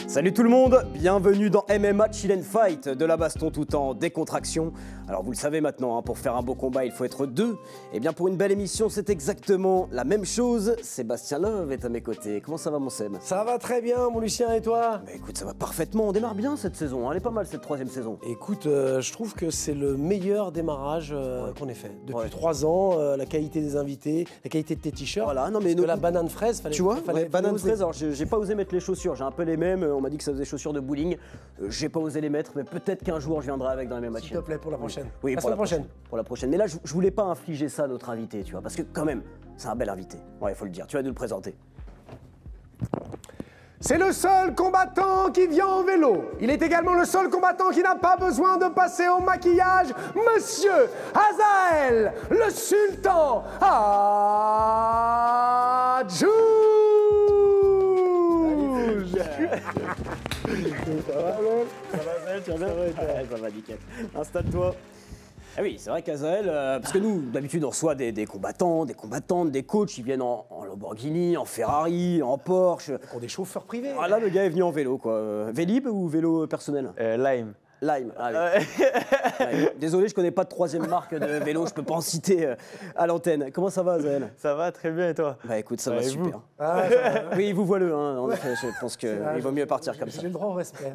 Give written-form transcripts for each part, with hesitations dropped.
Salut tout le monde, bienvenue dans MMA Chill and Fight, de la baston tout en décontraction. Alors vous le savez maintenant, pour faire un beau combat il faut être deux. Et bien pour une belle émission c'est exactement la même chose. Sébastien Love est à mes côtés. Comment ça va mon Seb? Ça va très bien mon Lucien, et toi? Bah écoute, ça va parfaitement, on démarre bien cette saison, elle est pas mal cette troisième saison. Écoute, je trouve que c'est le meilleur démarrage qu'on ait fait. Depuis 3 ans, la qualité des invités, la qualité de tes t-shirts. Voilà, non mais la banane fraise, tu vois, banane fraise, alors j'ai pas osé mettre les chaussures, j'ai un peu les mêmes, on m'a dit que ça faisait chaussures de bowling, j'ai pas osé les mettre, mais peut-être qu'un jour je viendrai avec dans les mêmes matchs. S'il te plaît, pour la prochaine. Oui, la semaine prochaine. Pour la prochaine. Mais là, je voulais pas infliger ça à notre invité, tu vois, parce que quand même, c'est un bel invité. Ouais, il faut le dire. Tu vas nous le présenter. C'est le seul combattant qui vient en vélo. Il est également le seul combattant qui n'a pas besoin de passer au maquillage. Monsieur Azael, le sultan Adjouj. Ça va, nickel. Installe-toi. Ah oui, c'est vrai qu'Azael, parce que nous, d'habitude, on reçoit des combattants, des combattantes, des coachs, ils viennent en Lamborghini, en Ferrari, en Porsche. Qui ont des chauffeurs privés. Ah là, le gars est venu en vélo, quoi. Vélib ou vélo personnel? Lime. Lime, ah oui. Lime. Désolé, je connais pas de troisième marque de vélo, je peux pas en citer à l'antenne. Comment ça va, Azael? Ça va très bien, et toi? Bah écoute, ça va super. Oui, vous voilà, hein. En effet, je pense qu'il vaut mieux partir comme ça. J'ai le droit au respect.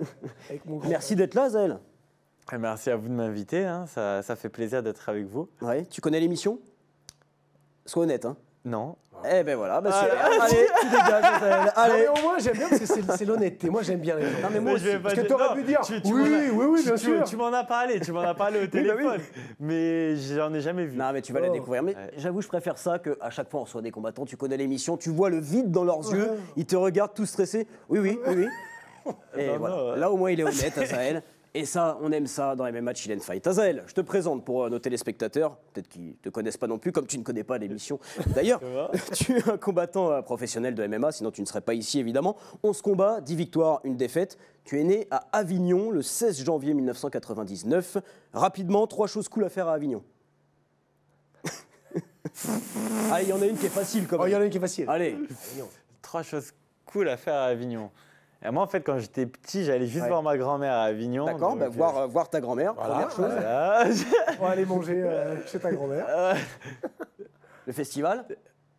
Avec mon Merci d'être là, Azael. Merci à vous de m'inviter, hein. Ça fait plaisir d'être avec vous. Ouais, tu connais l'émission? Sois honnête, hein. Non. Eh ben voilà, allez, tu dégages, Azael. Allez. Non, mais au moins, j'aime bien parce que c'est l'honnêteté. Moi, j'aime bien les gens. Non, mais moi aussi. Parce que t'aurais pu dire oui, bien sûr. Tu m'en as parlé au téléphone, mais j'en ai jamais vu. Non, mais tu vas la découvrir. Mais j'avoue, je préfère ça qu'à chaque fois on reçoit des combattants, tu connais l'émission, tu vois le vide dans leurs yeux, ils te regardent tout stressés. Oui. Et Non, voilà. non. Là, au moins, il est honnête, Azael. Et ça, on aime ça dans les MMA Chill and Fight. Azael, je te présente pour nos téléspectateurs, peut-être qu'ils ne te connaissent pas non plus, comme tu ne connais pas l'émission. D'ailleurs, tu es un combattant professionnel de MMA, sinon tu ne serais pas ici, évidemment. 11 combats, 10 victoires, 1 défaite. Tu es né à Avignon le 16 janvier 1999. Rapidement, 3 choses cool à faire à Avignon. Allez, il y en a une qui est facile quand même. Il y en a une qui est facile. Allez. 3 choses cool à faire à Avignon. Et moi, en fait, quand j'étais petit, j'allais juste voir ma grand-mère à Avignon. D'accord, bah, voir ta grand-mère, première chose. Voilà. On va aller manger chez ta grand-mère. Le festival.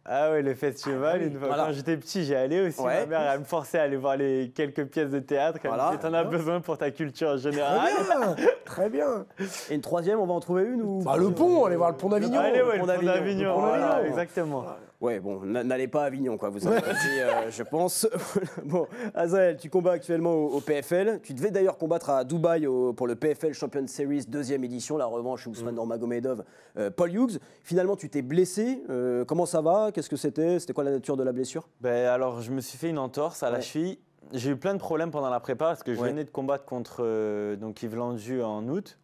Ah ouais, le festival. Une fois, quand j'étais petit, j'y allais aussi. Ma mère, elle me forçait à aller voir quelques pièces de théâtre. Elle me disait, t'en as besoin pour ta culture générale. Très bien. Et une troisième, on va en trouver une ou... Le pont, aller voir le pont d'Avignon. Allez, le pont d'Avignon. Voilà, exactement. Ouais, bon, n'allez pas à Avignon, quoi, vous avez compris, je pense. Bon, Azael, tu combats actuellement au PFL. Tu devais d'ailleurs combattre à Dubaï pour le PFL Champion Series 2e édition, la revanche Ousmane Nurmagomedov, Paul Hughes. Finalement, tu t'es blessé. Comment ça va? Qu'est-ce que c'était? C'était quoi la nature de la blessure? Alors, je me suis fait une entorse à la cheville. J'ai eu plein de problèmes pendant la prépa parce que je venais de combattre contre Yves Landu en août.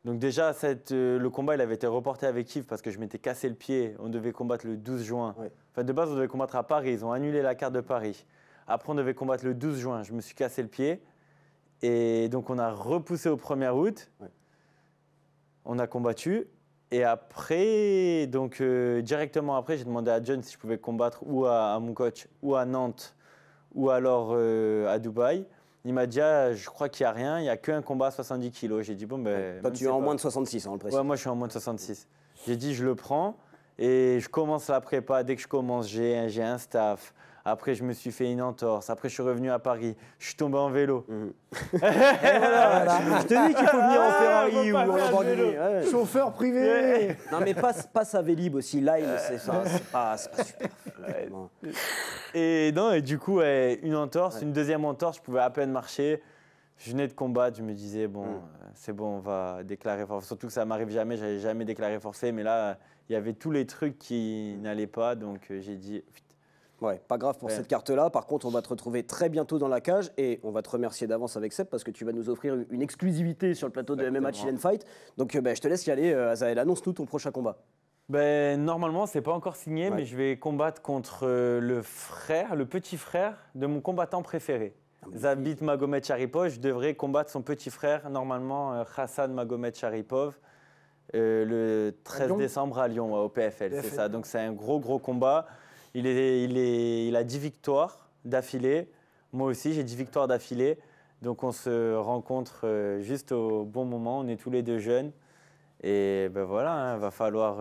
Donc déjà, le combat il avait été reporté avec Yves parce que je m'étais cassé le pied. On devait combattre le 12 juin. Enfin, de base, on devait combattre à Paris. Ils ont annulé la carte de Paris. Après, on devait combattre le 12 juin. Je me suis cassé le pied. Et donc, on a repoussé au 1er août. On a combattu. Et après, donc directement après, j'ai demandé à John si je pouvais combattre ou à mon coach ou à Nantes ou alors à Dubaï. Il m'a dit, je crois qu'il n'y a rien, il n'y a qu'un combat à 70 kilos. J'ai dit, bon, ben. Toi, tu es en moins de 66, on le précise. Ouais, moi, je suis en moins de 66. J'ai dit, je le prends et je commence la prépa. Dès que je commence, j'ai un staff. Après, je me suis fait une entorse. Après, je suis revenu à Paris. Je suis tombé en vélo. Je te dis qu'il faut venir en Ferrari ou en Lamborghini. Chauffeur privé. Non, mais passe à Vélib aussi. Lime, c'est pas super. Et du coup, une entorse, une deuxième entorse, je pouvais à peine marcher. Je venais de combattre, je me disais, bon, c'est bon, on va déclarer forfait. Surtout que ça m'arrive jamais, j'avais jamais déclaré forfait. Mais là, il y avait tous les trucs qui n'allaient pas. Donc, j'ai dit, ouais, pas grave pour cette carte-là. Par contre, on va te retrouver très bientôt dans la cage et on va te remercier d'avance avec Seb parce que tu vas nous offrir une exclusivité sur le plateau de MMA Chill and Fight. Donc, je te laisse y aller. Azael, annonce-nous ton prochain combat. Normalement, c'est pas encore signé, mais je vais combattre contre le petit frère de mon combattant préféré. Zabit Magomed Sharipov. Je devrais combattre son petit frère, normalement Hassan Magomed Sharipov, le 13 décembre à Lyon, au PFL. C'est ça. Donc c'est un gros combat. Il a 10 victoires d'affilée. Moi aussi, j'ai 10 victoires d'affilée. Donc on se rencontre juste au bon moment. On est tous les deux jeunes. Et ben voilà, hein, va falloir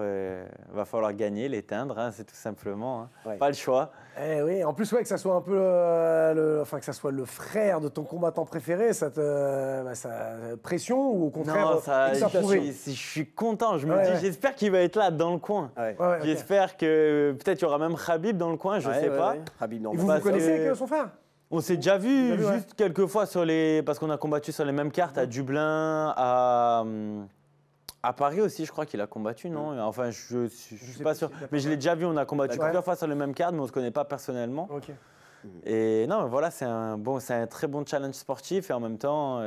gagner, l'éteindre, hein, c'est tout simplement. Hein. Ouais. Pas le choix. Eh oui, en plus, ouais, que ça soit un peu enfin, que ça soit le frère de ton combattant préféré, ça pression ou au contraire Non, ça, prouvé. je suis content. Je me dis, j'espère qu'il va être là dans le coin. Ouais. Ouais, ok. J'espère que peut-être il y aura même Khabib dans le coin, je sais pas. Khabib, non, Et vous Parce vous connaissez que- avec son frère? On s'est déjà vu Déjà vu, juste quelques fois parce qu'on a combattu sur les mêmes cartes à Dublin, à Paris aussi, je crois qu'il a combattu, non? Enfin, je suis sais pas pas sûr. s'il a Mais je l'ai déjà vu, on a combattu D'accord. plusieurs fois sur les mêmes cartes, mais on ne se connaît pas personnellement. Ok. Et non, mais voilà, c'est un très bon challenge sportif et en même temps,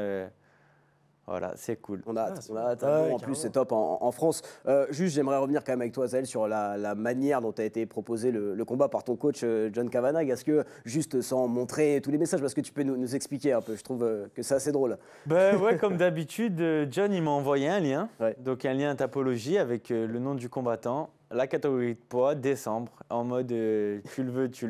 voilà, c'est cool. On a hâte, on a hâte. Ouais, En carrément. plus, c'est top en France. Juste, j'aimerais revenir quand même avec toi, Azaël, sur la manière dont a été proposé le combat par ton coach John Kavanagh. Est-ce que, juste sans montrer tous les messages, parce que tu peux nous expliquer un peu, je trouve que c'est assez drôle. Ben ouais, comme d'habitude, John, il m'a envoyé un lien. Ouais. Donc un lien Tapologie avec le nom du combattant, la catégorie de poids, décembre, en mode tu le veux, tu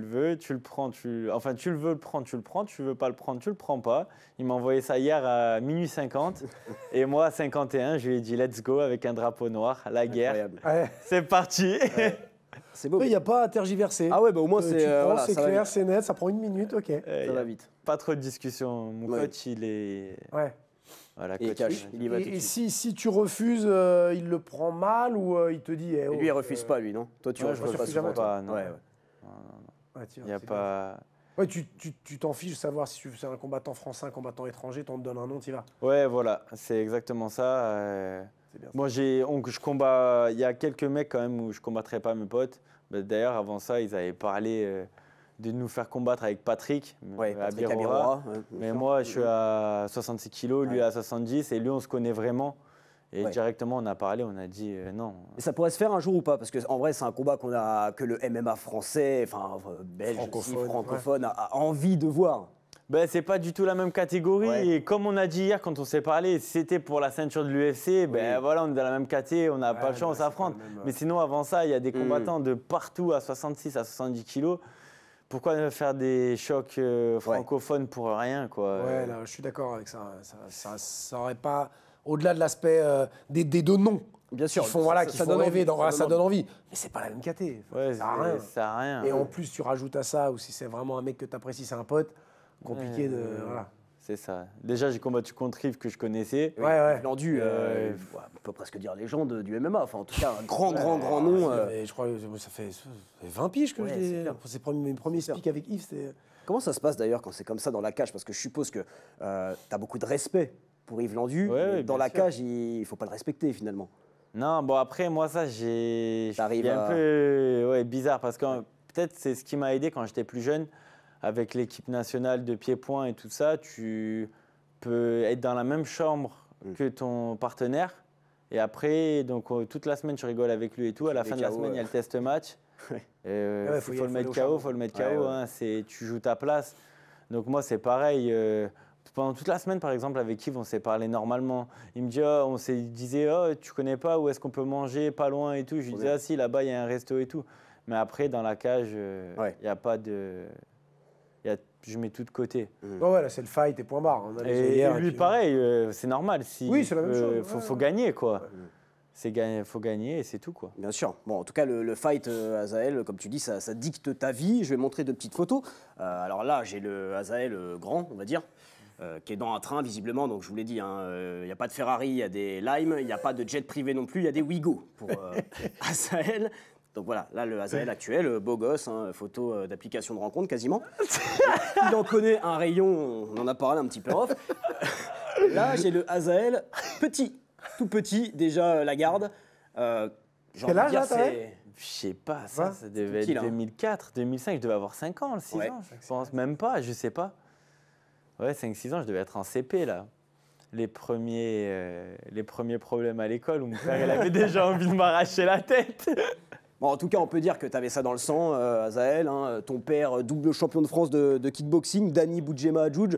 le prends, enfin tu le veux le prendre, tu veux pas le prendre, tu le prends pas. Il m'a envoyé ça hier à minuit 50 et moi à 51, je lui ai dit let's go avec un drapeau noir, la guerre. Incroyable. Ouais. C'est parti. C'est beau. Il n'y a pas à tergiverser. Ah ouais, bah au moins, Tu c'est prends, voilà, c'est ça va clair, vite. c'est net, ça prend 1 minute, ok. Ça va vite. Pas trop de discussion. Mon Ouais. coach, il est. Ouais. Voilà, Et il coach, cache, il y va tout de Et suite. si tu refuses, il le prend mal ou il te dit. Et lui, il refuse pas, lui, non? Toi, tu Ouais, refuses je pas refuse souvent, jamais, toi. pas, non. Ouais, ouais. Ouais, tiens, Il n'y a c'est pas. bien. Ouais, tu t'en fiches de savoir si c'est un combattant français, un combattant étranger, t'en te donnes un nom, t'y vas. Ouais, voilà, c'est exactement ça. C'est bien. Moi, je combats. Il y a quelques mecs quand même où je combattrais pas mes potes. Mais d'ailleurs, avant ça, ils avaient parlé de nous faire combattre avec Patrick, Ouais, à Patrick Birora. Amirora, ouais, bien Mais sûr. moi, je suis à 66 kilos, lui Ouais. à 70, et lui, on se connaît vraiment. Et Ouais. directement, on a parlé, on a dit non. Et ça pourrait se faire un jour ou pas? Parce qu'en vrai, c'est un combat que le MMA français, enfin belge, Francophone, francophone, a envie de voir. Ben, c'est pas du tout la même catégorie. Ouais. Et comme on a dit hier quand on s'est parlé, si c'était pour la ceinture de l'UFC, ben Oui. voilà, on est dans la même catégorie, on n'a Ouais, pas le choix, on mais c'est s'affronte. pas le même, Mais sinon, avant ça, il y a des combattants de partout à 66, à 70 kilos. Pourquoi faire des chocs francophones pour rien, quoi? Ouais, là, je suis d'accord avec ça. Ça aurait pas. Au-delà de l'aspect des deux noms. Bien sûr, Qui font, ça qui donne font rêver, envie, ça donne envie. Mais c'est pas la même caté. Ouais, ça sert à rien. ça sert à rien. Et en plus, tu rajoutes à ça, ou si c'est vraiment un mec que tu apprécies, c'est un pote, compliqué de. Voilà. C'est ça. Déjà, j'ai combattu contre Yves que je connaissais. Oui, Ouais. Vendu, on peut presque dire légende du MMA. Enfin, en tout cas, un grand nom. Et je crois que ça fait 20 piges que Ouais, je c'est l'ai. clair. Mes premiers speaks avec Yves, c'était. Comment ça se passe d'ailleurs quand c'est comme ça dans la cage? Parce que je suppose que tu as beaucoup de respect pour Yves Landu. Ouais, mais ouais, dans bien la sûr. cage, il ne faut pas le respecter finalement. Non, bon, après, moi, ça, je T'arrives suis un à- peu bizarre parce que peut-être c'est ce qui m'a aidé quand j'étais plus jeune avec l'équipe nationale de pied-point et tout ça. Tu peux être dans la même chambre que ton partenaire et après, donc toute la semaine, tu rigoles avec lui et tout. À la Des fin de la KO, semaine, il y a le test match. Ouais. Ouais, Il y faut le mettre KO, faut le mettre KO. Ouais, ouais. Hein, tu joues ta place. Donc moi, c'est pareil. Pendant toute la semaine, par exemple, avec Yves, on s'est parlé normalement. Il me dit, il disait, tu connais pas où est-ce qu'on peut manger, pas loin et tout. Je lui disais, ah si, là-bas, il y a un resto et tout. Mais après, dans la cage, il n'y a pas de... Je mets tout de côté. Ouais, là, c'est le fight et point barre. On a les Et hier, lui, puis- pareil, c'est normal. Oui, c'est la même chose, Faut ouais. gagner, quoi. Faut gagner et c'est tout, quoi. Bien sûr. Bon, en tout cas, le fight Azaël, comme tu dis, ça dicte ta vie. Je vais montrer 2 petites photos. Alors là, j'ai le Azaël grand, on va dire, qui est dans un train, visiblement. Donc, je vous l'ai dit, il n'y a pas de Ferrari, il y a des Lime, il n'y a pas de jet privé non plus, il y a des Wigo pour Azaël. Donc voilà, là, le Azaël actuel, beau gosse, photo d'application de rencontre quasiment. Il en connaît un rayon, on en a parlé un petit peu off. Là, j'ai le Azaël petit, tout petit, déjà la garde. Quel âge, là, t'avais Je sais pas, ça, Ouais, ça devait petit, être là. 2004, 2005, je devais avoir 5 ans, 6 Ouais. ans, je pense. Même pas, je sais pas. Ouais, 5-6 ans, je devais être en CP, là. Les premiers problèmes à l'école où mon père il avait déjà envie de m'arracher la tête. Bon, en tout cas, on peut dire que tu avais ça dans le sang, Azaël. Ton père, double champion de France de kickboxing, Dani Boudjema Adjouj.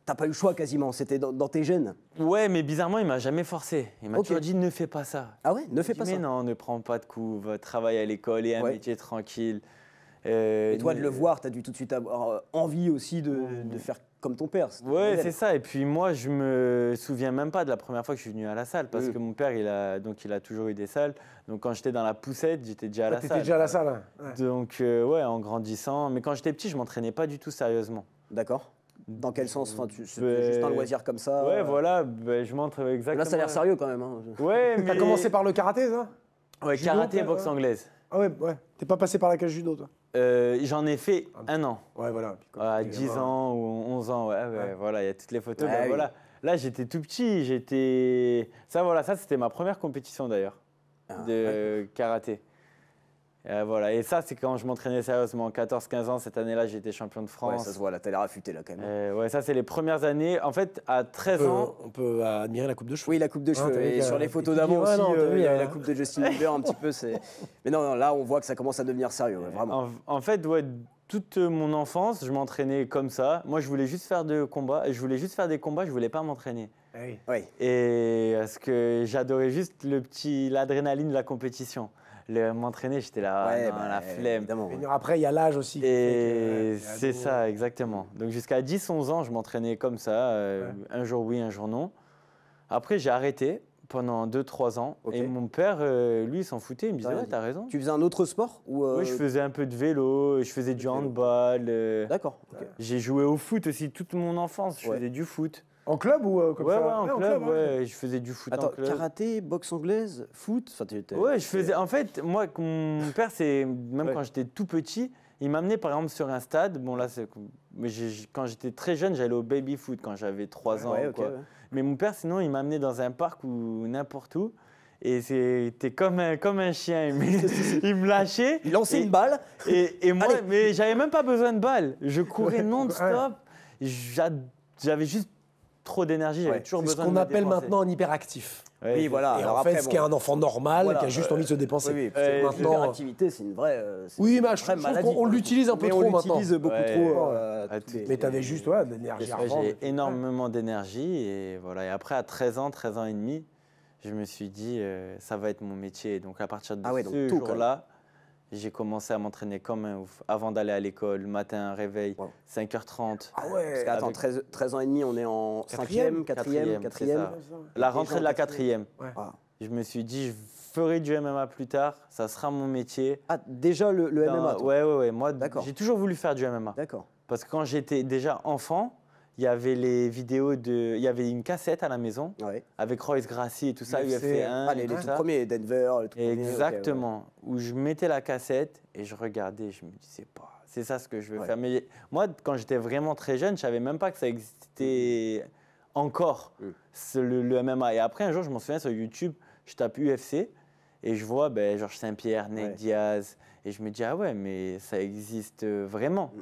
T'as pas eu le choix quasiment, c'était dans tes gènes. Ouais, mais bizarrement, il m'a jamais forcé. Il m'a Ok. toujours dit ne fais pas ça. Ah ouais, ne fais Je pas dis, ça. mais non, ne prends pas de coups, va travailler à l'école et un Ouais. métier tranquille. Et toi, de le voir, tu as dû tout de suite avoir envie aussi de faire comme ton père. Ouais, c'est ça. Et puis moi, je me souviens même pas de la première fois que je suis venu à la salle parce que mon père, il a toujours eu des salles. Donc quand j'étais dans la poussette, j'étais déjà à la salle. T'étais déjà à la salle. Hein. Ouais. Donc ouais, en grandissant. Mais quand j'étais petit, je m'entraînais pas du tout sérieusement. D'accord. Dans quel sens? Enfin, c'était juste un loisir comme ça? Ouais, voilà. Je m'entraîne exactement. Là, ça a l'air sérieux quand même. Hein. Ouais, mais... T'as commencé par le karaté, ça? Ouais, Judo, karaté et boxe anglaise. Ah ouais. T'es pas passé par la cage judo, toi? J'en ai fait un an. Ouais, voilà. À 10 ans ou 11 ans, ouais. Voilà, il y a toutes les photos. Ah, oui. Voilà. Là, j'étais tout petit. Ça, c'était ma première compétition d'ailleurs de karaté. Voilà. Et ça, c'est quand je m'entraînais sérieusement. 14-15 ans, cette année-là, j'étais champion de France. Ouais, ça se voit, là, t'as l'air affûté là quand même. Ouais, ça, c'est les premières années. En fait, à 13 ans. On peut admirer la coupe de cheveux. Oui, la coupe de cheveux. Et sur les photos d'avant aussi, il y avait la coupe de Justin Bieber un petit peu. Mais non, là, on voit que ça commence à devenir sérieux, vraiment. En fait, ouais, toute mon enfance, je m'entraînais comme ça. Moi, je voulais juste faire des combats. Je voulais pas m'entraîner. Oui. Et parce que j'adorais juste l'adrénaline de la compétition. M'entraîner, j'étais là, dans la flemme. Évidemment, ouais. Après, il y a l'âge aussi. Et c'est ça, exactement. Donc jusqu'à 10-11 ans, je m'entraînais comme ça, un jour oui, un jour non. Après, j'ai arrêté pendant 2-3 ans. Et mon père, lui, il s'en foutait. Il me disait, ouais, t'as raison. Tu faisais un autre sport ou Oui, je faisais un peu de vélo, je faisais du handball. D'accord. J'ai joué au foot aussi toute mon enfance. Je faisais du foot. En club ou comme ça? Ouais, en club, hein. je faisais du foot Attends, en club. karaté, boxe anglaise, foot. Ouais, je faisais. En fait, moi, mon père, même quand j'étais tout petit, il m'amenait par exemple sur un stade. Bon, là, quand j'étais très jeune, j'allais au baby foot quand j'avais 3 ans. Ouais. Mais mon père, sinon, il m'amenait dans un parc ou n'importe où. Et c'était comme un chien. Il me lâchait. Il lançait une balle. Et moi, mais j'avais même pas besoin de balle. Je courais non-stop. J'avais juste trop d'énergie, j'avais toujours besoin de ce qu'on appelle maintenant un hyperactif. Oui, voilà. Et alors en fait, ce qui est un enfant normal qui a juste envie de se dépenser. Oui, l'hyperactivité, c'est une vraie oui, mais je trouve qu'on l'utilise un peu trop maintenant. On l'utilise beaucoup trop. Mais tu avais juste de l'énergie à revendre. J'ai énormément d'énergie et voilà. Et après, à 13 ans et demi, je me suis dit, ça va être mon métier. Donc à partir de ce jour-là, j'ai commencé à m'entraîner comme un ouf. Avant d'aller à l'école, le matin, réveil, 5h30. Ah ouais. Parce qu'attends, 13 ans et demi, on est en 5e, 4e. La rentrée de la 4e. Ouais. Je me suis dit, je ferai du MMA plus tard, ça sera mon métier. Ah, déjà le MMA, toi. Ouais. Moi, j'ai toujours voulu faire du MMA. D'accord. Parce que quand j'étais déjà enfant, il y avait les vidéos il y avait une cassette à la maison avec Royce Gracie et tout ça, UFC 1. Les tout premiers, Denver, le tout premier. Exactement. Où je mettais la cassette et je regardais, je me disais, c'est ça ce que je veux faire. Mais moi, quand j'étais vraiment très jeune, je savais même pas que ça existait encore, le MMA. Et après, un jour, je m'en souviens sur YouTube, je tape UFC et je vois Georges Saint-Pierre, Nate Diaz. Et je me dis, ah ouais, mais ça existe vraiment.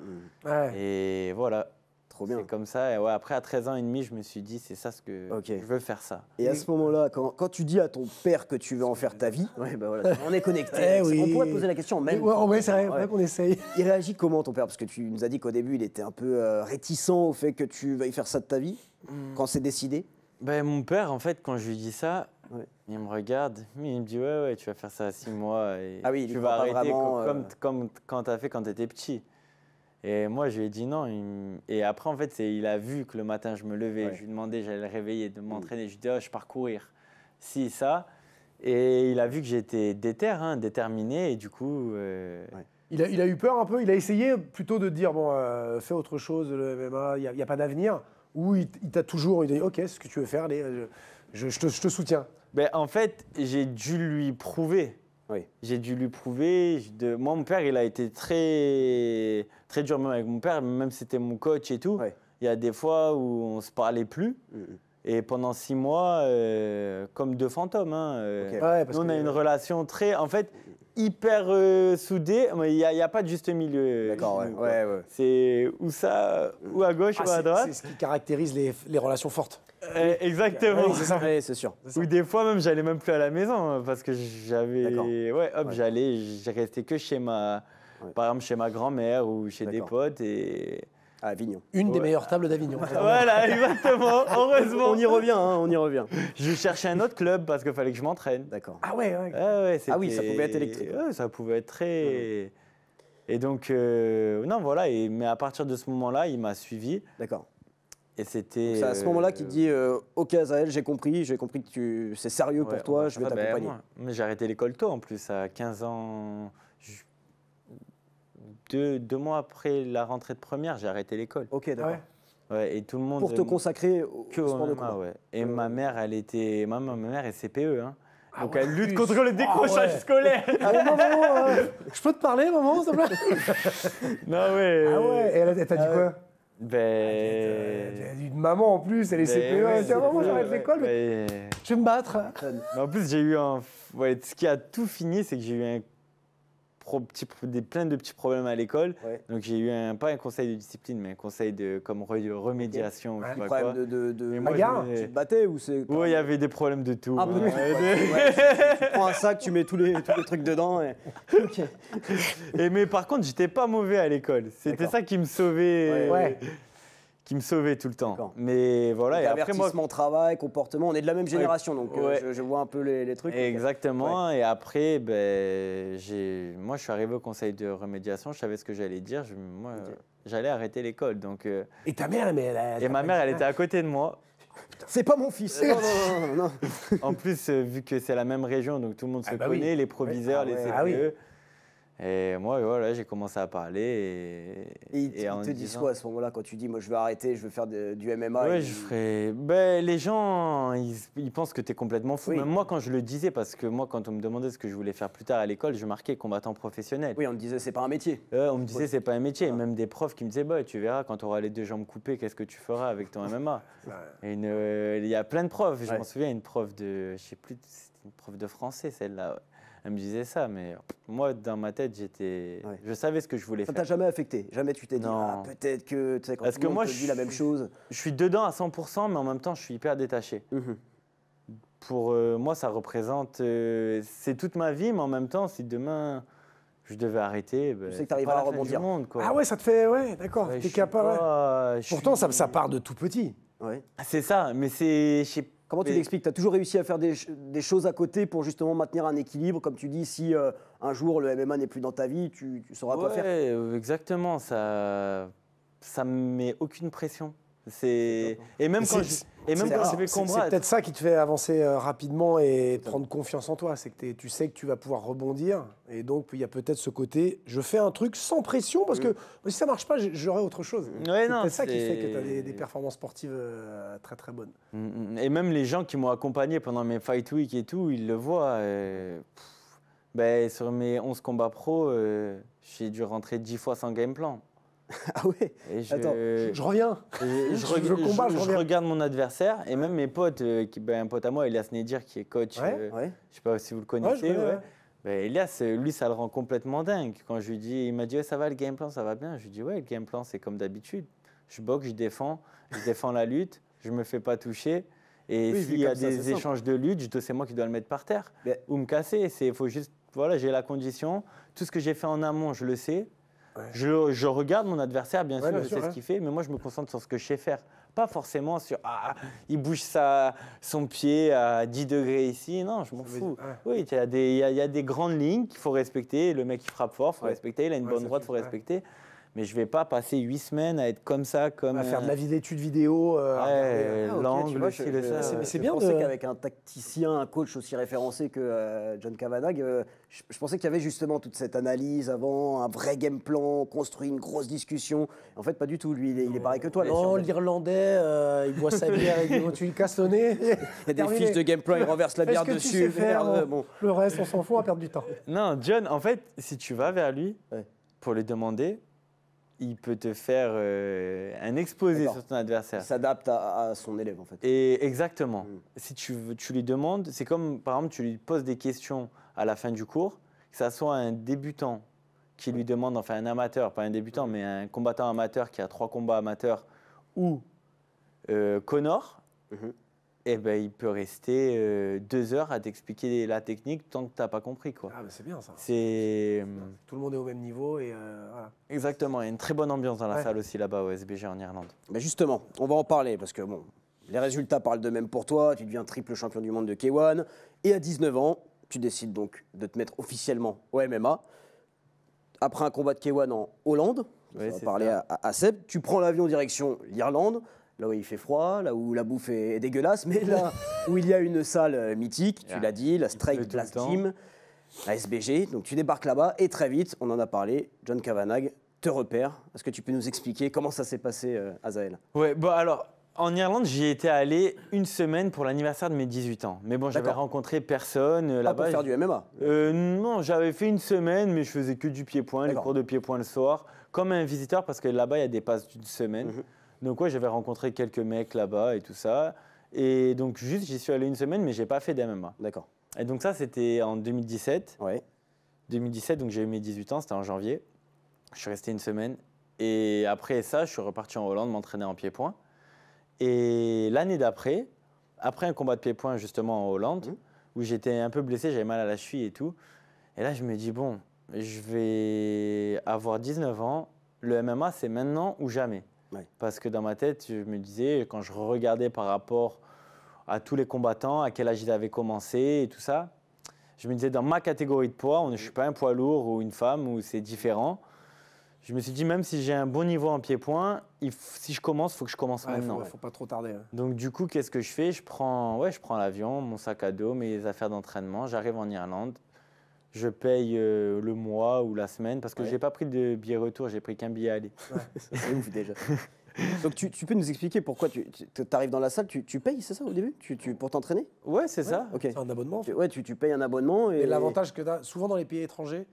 Et voilà. Trop bien. C'est comme ça. Et après, à 13 ans et demi, je me suis dit, c'est ça ce que je veux faire ça. Et à ce moment-là, quand tu dis à ton père que tu veux en faire ta vie, on est connecté. On pourrait poser la question même. Oui, c'est vrai qu'on essaye. Il réagit comment ton père? Parce que tu nous as dit qu'au début, il était un peu réticent au fait que tu veuilles faire ça de ta vie, quand c'est décidé. Mon père, en fait, quand je lui dis ça, il me regarde, il me dit ouais, tu vas faire ça à 6 mois et tu vas arrêter comme quand tu as fait quand tu étais petit. Et moi, je lui ai dit non. Et après, en fait, il a vu que le matin, je me levais. Je lui demandais, j'allais le réveiller, de m'entraîner. Je lui ai dit, je pars courir. Si, ça. Et il a vu que j'étais déterminé. Et du coup… Il a eu peur un peu. Il a essayé plutôt de dire, fais autre chose, le MMA, il n'y a pas d'avenir. Ou il t'a toujours dit, ok, ce que tu veux faire, allez, je te soutiens. En fait, j'ai dû lui prouver. J'ai dû lui prouver. Moi, mon père, il a été très, très dur même avec mon père, même si c'était mon coach et tout. Il y a des fois où on ne se parlait plus. Et pendant 6 mois, comme deux fantômes. Nous, on a une relation très, en fait, hyper soudée. Mais il n'y a pas de juste milieu. D'accord, C'est ou ça, ou à gauche, ou à droite. C'est ce qui caractérise les relations fortes. Exactement. C'est ça. C'est sûr. Ou des fois même, j'allais même plus à la maison parce que j'avais, j'ai resté que chez par exemple chez ma grand-mère ou chez des potes et à Avignon. Une des meilleures tables d'Avignon. Voilà, exactement. Heureusement. On y revient, on y revient. Je cherchais un autre club parce qu'il fallait que je m'entraîne. D'accord. Ah ouais. Ah oui, ça pouvait être électrique. Ça pouvait être très. Et donc, non, voilà. Mais à partir de ce moment-là, il m'a suivi. D'accord. Et c'était. C'est à ce moment-là qu'il te dit ok, Azaël, j'ai compris que c'est sérieux pour toi, je vais t'accompagner. Mais j'ai arrêté l'école tôt en plus, à 15 ans. Deux mois après la rentrée de première, j'ai arrêté l'école. Ok, d'accord. Ouais, et tout le monde. Pour te consacrer au sport de combat. Ouais. Et ma mère, elle était. Ma mère est CPE. Hein. Donc elle lutte contre le décrochage scolaire. Maman, je peux te parler, maman, s'il te plaît? Non, ouais. Ah ouais, et elle t'a dit quoi? Elle a dit une maman en plus, elle est CPE, elle dit maman, j'arrête l'école, mais je vais me battre. Mais en plus, j'ai eu un. Ouais, ce qui a tout fini, c'est que j'ai eu plein de petits problèmes à l'école. Ouais. Donc j'ai eu pas un conseil de discipline, mais un conseil de remédiation. Okay. Des problèmes de bagarre. Tu te battais ou c'est? Oui, il y avait des problèmes de tout. Ah, tu prends un sac, tu mets tous les trucs dedans. Et... Okay. Mais par contre, j'étais pas mauvais à l'école. C'était ça qui me sauvait. Ouais. Qui me sauvait tout le temps. Mais voilà. Donc, et après, moi, travail, comportement, on est de la même génération, donc je vois un peu les trucs. Exactement. Et après, moi, je suis arrivé au conseil de remédiation, je savais ce que j'allais dire. J'allais arrêter l'école. Donc, et ta mère, ma mère, elle était à côté de moi. C'est pas mon fils. Non. En plus, vu que c'est la même région, donc tout le monde se connaît, les proviseurs, les CPE. Et moi, voilà, j'ai commencé à parler. Et ils te disent quoi à ce moment-là quand tu dis, moi, je vais arrêter, je veux faire du MMA? Ouais, je ferai. Les gens, ils pensent que tu es complètement fou. Même moi, quand je le disais, parce que moi, quand on me demandait ce que je voulais faire plus tard à l'école, je marquais combattant professionnel. Oui, on me disait, c'est pas un métier. On me disait, c'est pas un métier. Même des profs qui me disaient, tu verras, quand tu auras les 2 jambes coupées, qu'est-ce que tu feras avec ton MMA? Et il y a plein de profs. Je m'en souviens, une prof de, je sais plus, c'était une prof de français, celle-là. Elle me disait ça, mais moi, dans ma tête, je savais ce que je voulais faire. Ça t'a jamais affecté? Jamais tu t'es dit, peut-être que, tu sais, quand tout le monde te dit la même chose. Je suis dedans à 100%, mais en même temps, je suis hyper détaché. Pour moi, ça représente, c'est toute ma vie, mais en même temps, si demain, je devais arrêter, tu sais que tu arriveras à rebondir. Ah ouais, ça te fait, d'accord, t'es capable. Pourtant, ça part de tout petit. C'est ça, mais c'est... Comment tu l'expliques? Tu as toujours réussi à faire des choses à côté pour justement maintenir un équilibre. Comme tu dis, si un jour le MMA n'est plus dans ta vie, tu sauras quoi faire. Oui, exactement. Ça me met aucune pression. Et même quand je vais combattre... C'est peut-être ça qui te fait avancer rapidement et prendre confiance en toi. C'est que tu sais que tu vas pouvoir rebondir. Et donc, il y a peut-être ce côté, je fais un truc sans pression parce que si ça ne marche pas, j'aurai autre chose. C'est peut-être ça qui fait que tu as des performances sportives très, très bonnes. Et même les gens qui m'ont accompagné pendant mes Fight Week et tout, ils le voient. Sur mes 11 combats pro, j'ai dû rentrer 10 fois sans game plan. Ah ouais. Attends, je reviens. Je regarde mon adversaire et même mes potes, un pote à moi, Elias Nedir, qui est coach, je ne sais pas si vous le connaissez. Elias, lui, ça le rend complètement dingue. Quand je lui dis, il m'a dit, ça va le game plan, ça va bien. Je lui dis, le game plan, c'est comme d'habitude. Je boxe, je défends la lutte, je me fais pas toucher. Et s'il y a des échanges de lutte, c'est moi qui dois le mettre par terre ou me casser. Il faut juste, j'ai la condition. Tout ce que j'ai fait en amont, je le sais. Je regarde mon adversaire, bien sûr, je sais ce qu'il fait, mais moi je me concentre sur ce que je sais faire. Pas forcément sur il bouge son pied à 10 degrés ici. Non, je m'en fous. Oui, il y a des grandes lignes qu'il faut respecter. Le mec qui frappe fort, il faut respecter. Il a une bonne droite, il faut respecter. Mais je ne vais pas passer 8 semaines à être comme ça. À faire de la d'études vidéo. L'angle, c'est bien. Je pensais qu'avec un tacticien, un coach aussi référencé que John Kavanagh, je pensais qu'il y avait justement toute cette analyse avant, un vrai game plan, construit une grosse discussion. En fait, pas du tout. Lui, il est pareil que toi. Non, l'Irlandais, il boit sa bière et il dit, tu le casses au nez. Il y a des fiches de game plan, il renverse la bière dessus. Tu sais faire, le reste, on s'en fout, on va perdre du temps. Non, John, en fait, si tu vas vers lui pour lui demander, il peut te faire un exposé sur ton adversaire. Il s'adapte à son élève, en fait. Et exactement. Si tu lui demandes, c'est comme, par exemple, tu lui poses des questions à la fin du cours, que ça soit un débutant qui lui demande, enfin un amateur, pas un débutant, mais un combattant amateur qui a 3 combats amateurs, ou Connor, il peut rester 2 heures à t'expliquer la technique tant que tu n'as pas compris. Quoi. Ah, c'est bien ça. Tout le monde est au même niveau. Et voilà. Exactement, il y a une très bonne ambiance dans la salle aussi là-bas au SBG en Irlande. Mais justement, on va en parler parce que les résultats parlent d'eux-mêmes pour toi. Tu deviens triple champion du monde de K1 et à 19 ans, tu décides donc de te mettre officiellement au MMA. après un combat de K1 en Hollande, on va parler à Seb, tu prends l'avion direction l'Irlande, là où il fait froid, là où la bouffe est dégueulasse, mais là où il y a une salle mythique, tu l'as dit, la Strike Blast Gym, la SBG. Donc tu débarques là-bas et très vite, on en a parlé, John Kavanagh te repère. Est-ce que tu peux nous expliquer comment ça s'est passé, Azael? Ouais, bon alors, en Irlande, j'y étais allé une semaine pour l'anniversaire de mes 18 ans. Mais bon, j'avais rencontré personne là-bas. Pas pour faire du MMA? Non, j'avais fait une semaine, mais je faisais que du pied-point, les cours de pied-point le soir, comme un visiteur, parce que là-bas, il y a des passes d'une semaine. Donc ouais, j'avais rencontré quelques mecs là-bas et tout ça. Et donc juste, j'y suis allé une semaine, mais j'ai pas fait d'MMA. D'accord. Et donc ça, c'était en 2017. Ouais. 2017, donc j'ai eu mes 18 ans, c'était en janvier. Je suis resté une semaine. Et après ça, je suis reparti en Hollande m'entraîner en pied-point. Et l'année d'après, après un combat de pied-point justement en Hollande, où j'étais un peu blessé, j'avais mal à la cheville et tout. Et là, je me dis, bon, je vais avoir 19 ans, le MMA, c'est maintenant ou jamais. Ouais. Parce que dans ma tête, je me disais, quand je regardais par rapport à tous les combattants, à quel âge ils avaient commencé et tout ça, je me disais, dans ma catégorie de poids, je ne suis pas un poids lourd ou une femme, où c'est différent. Je me suis dit, même si j'ai un bon niveau en pied-point, si je commence, il faut que je commence maintenant. Il ne faut pas trop tarder. Donc du coup, qu'est-ce que je fais? Je prends l'avion, mon sac à dos, mes affaires d'entraînement, j'arrive en Irlande, je paye le mois ou la semaine, parce que je n'ai pas pris de billet retour, j'ai pris qu'un billet aller. C'est ouf déjà. Donc tu peux nous expliquer pourquoi tu arrives dans la salle, tu payes, c'est ça au début pour t'entraîner? Ouais, c'est ça. Okay. C'est un abonnement. Tu payes un abonnement. Et l'avantage que tu as souvent dans les pays étrangers,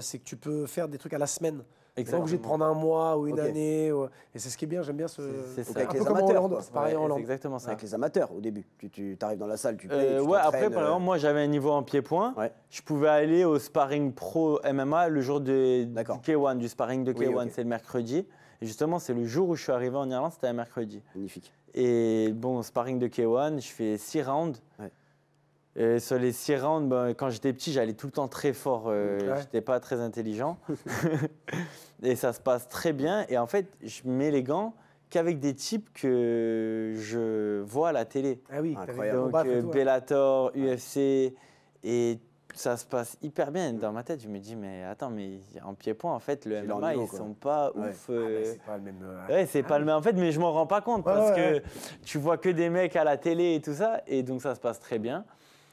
c'est que tu peux faire des trucs à la semaine. Tu n'es pas obligé de prendre un mois ou une année. Et c'est ce qui est bien, j'aime bien ce. C'est ça. Avec les amateurs. C'est pareil en Hollande. C'est exactement ça. Avec les amateurs au début. Tu arrives dans la salle, tu payes. Après, par exemple, moi j'avais un niveau en pied-point. Ouais. Je pouvais aller au sparring pro MMA le jour du K1, du sparring de K1, c'est le mercredi. Et justement, c'est le jour où je suis arrivé en Irlande, c'était un mercredi. Magnifique. Et bon, sparring de K1, je fais 6 rounds. Ouais. Et sur les 6 rounds, quand j'étais petit, j'allais tout le temps très fort. J'étais pas très intelligent. Et ça se passe très bien. Et en fait, je mets les gants qu'avec des types que je vois à la télé. Ah oui, incroyable. Donc Bellator, UFC, et ça se passe hyper bien. Dans ma tête, je me dis, mais attends, mais en pied-point, en fait, le MMA, ils sont pas ouf. c'est pas le même. C'est pas le même. En fait, mais je m'en rends pas compte parce que tu vois que des mecs à la télé et tout ça. Et donc, ça se passe très bien.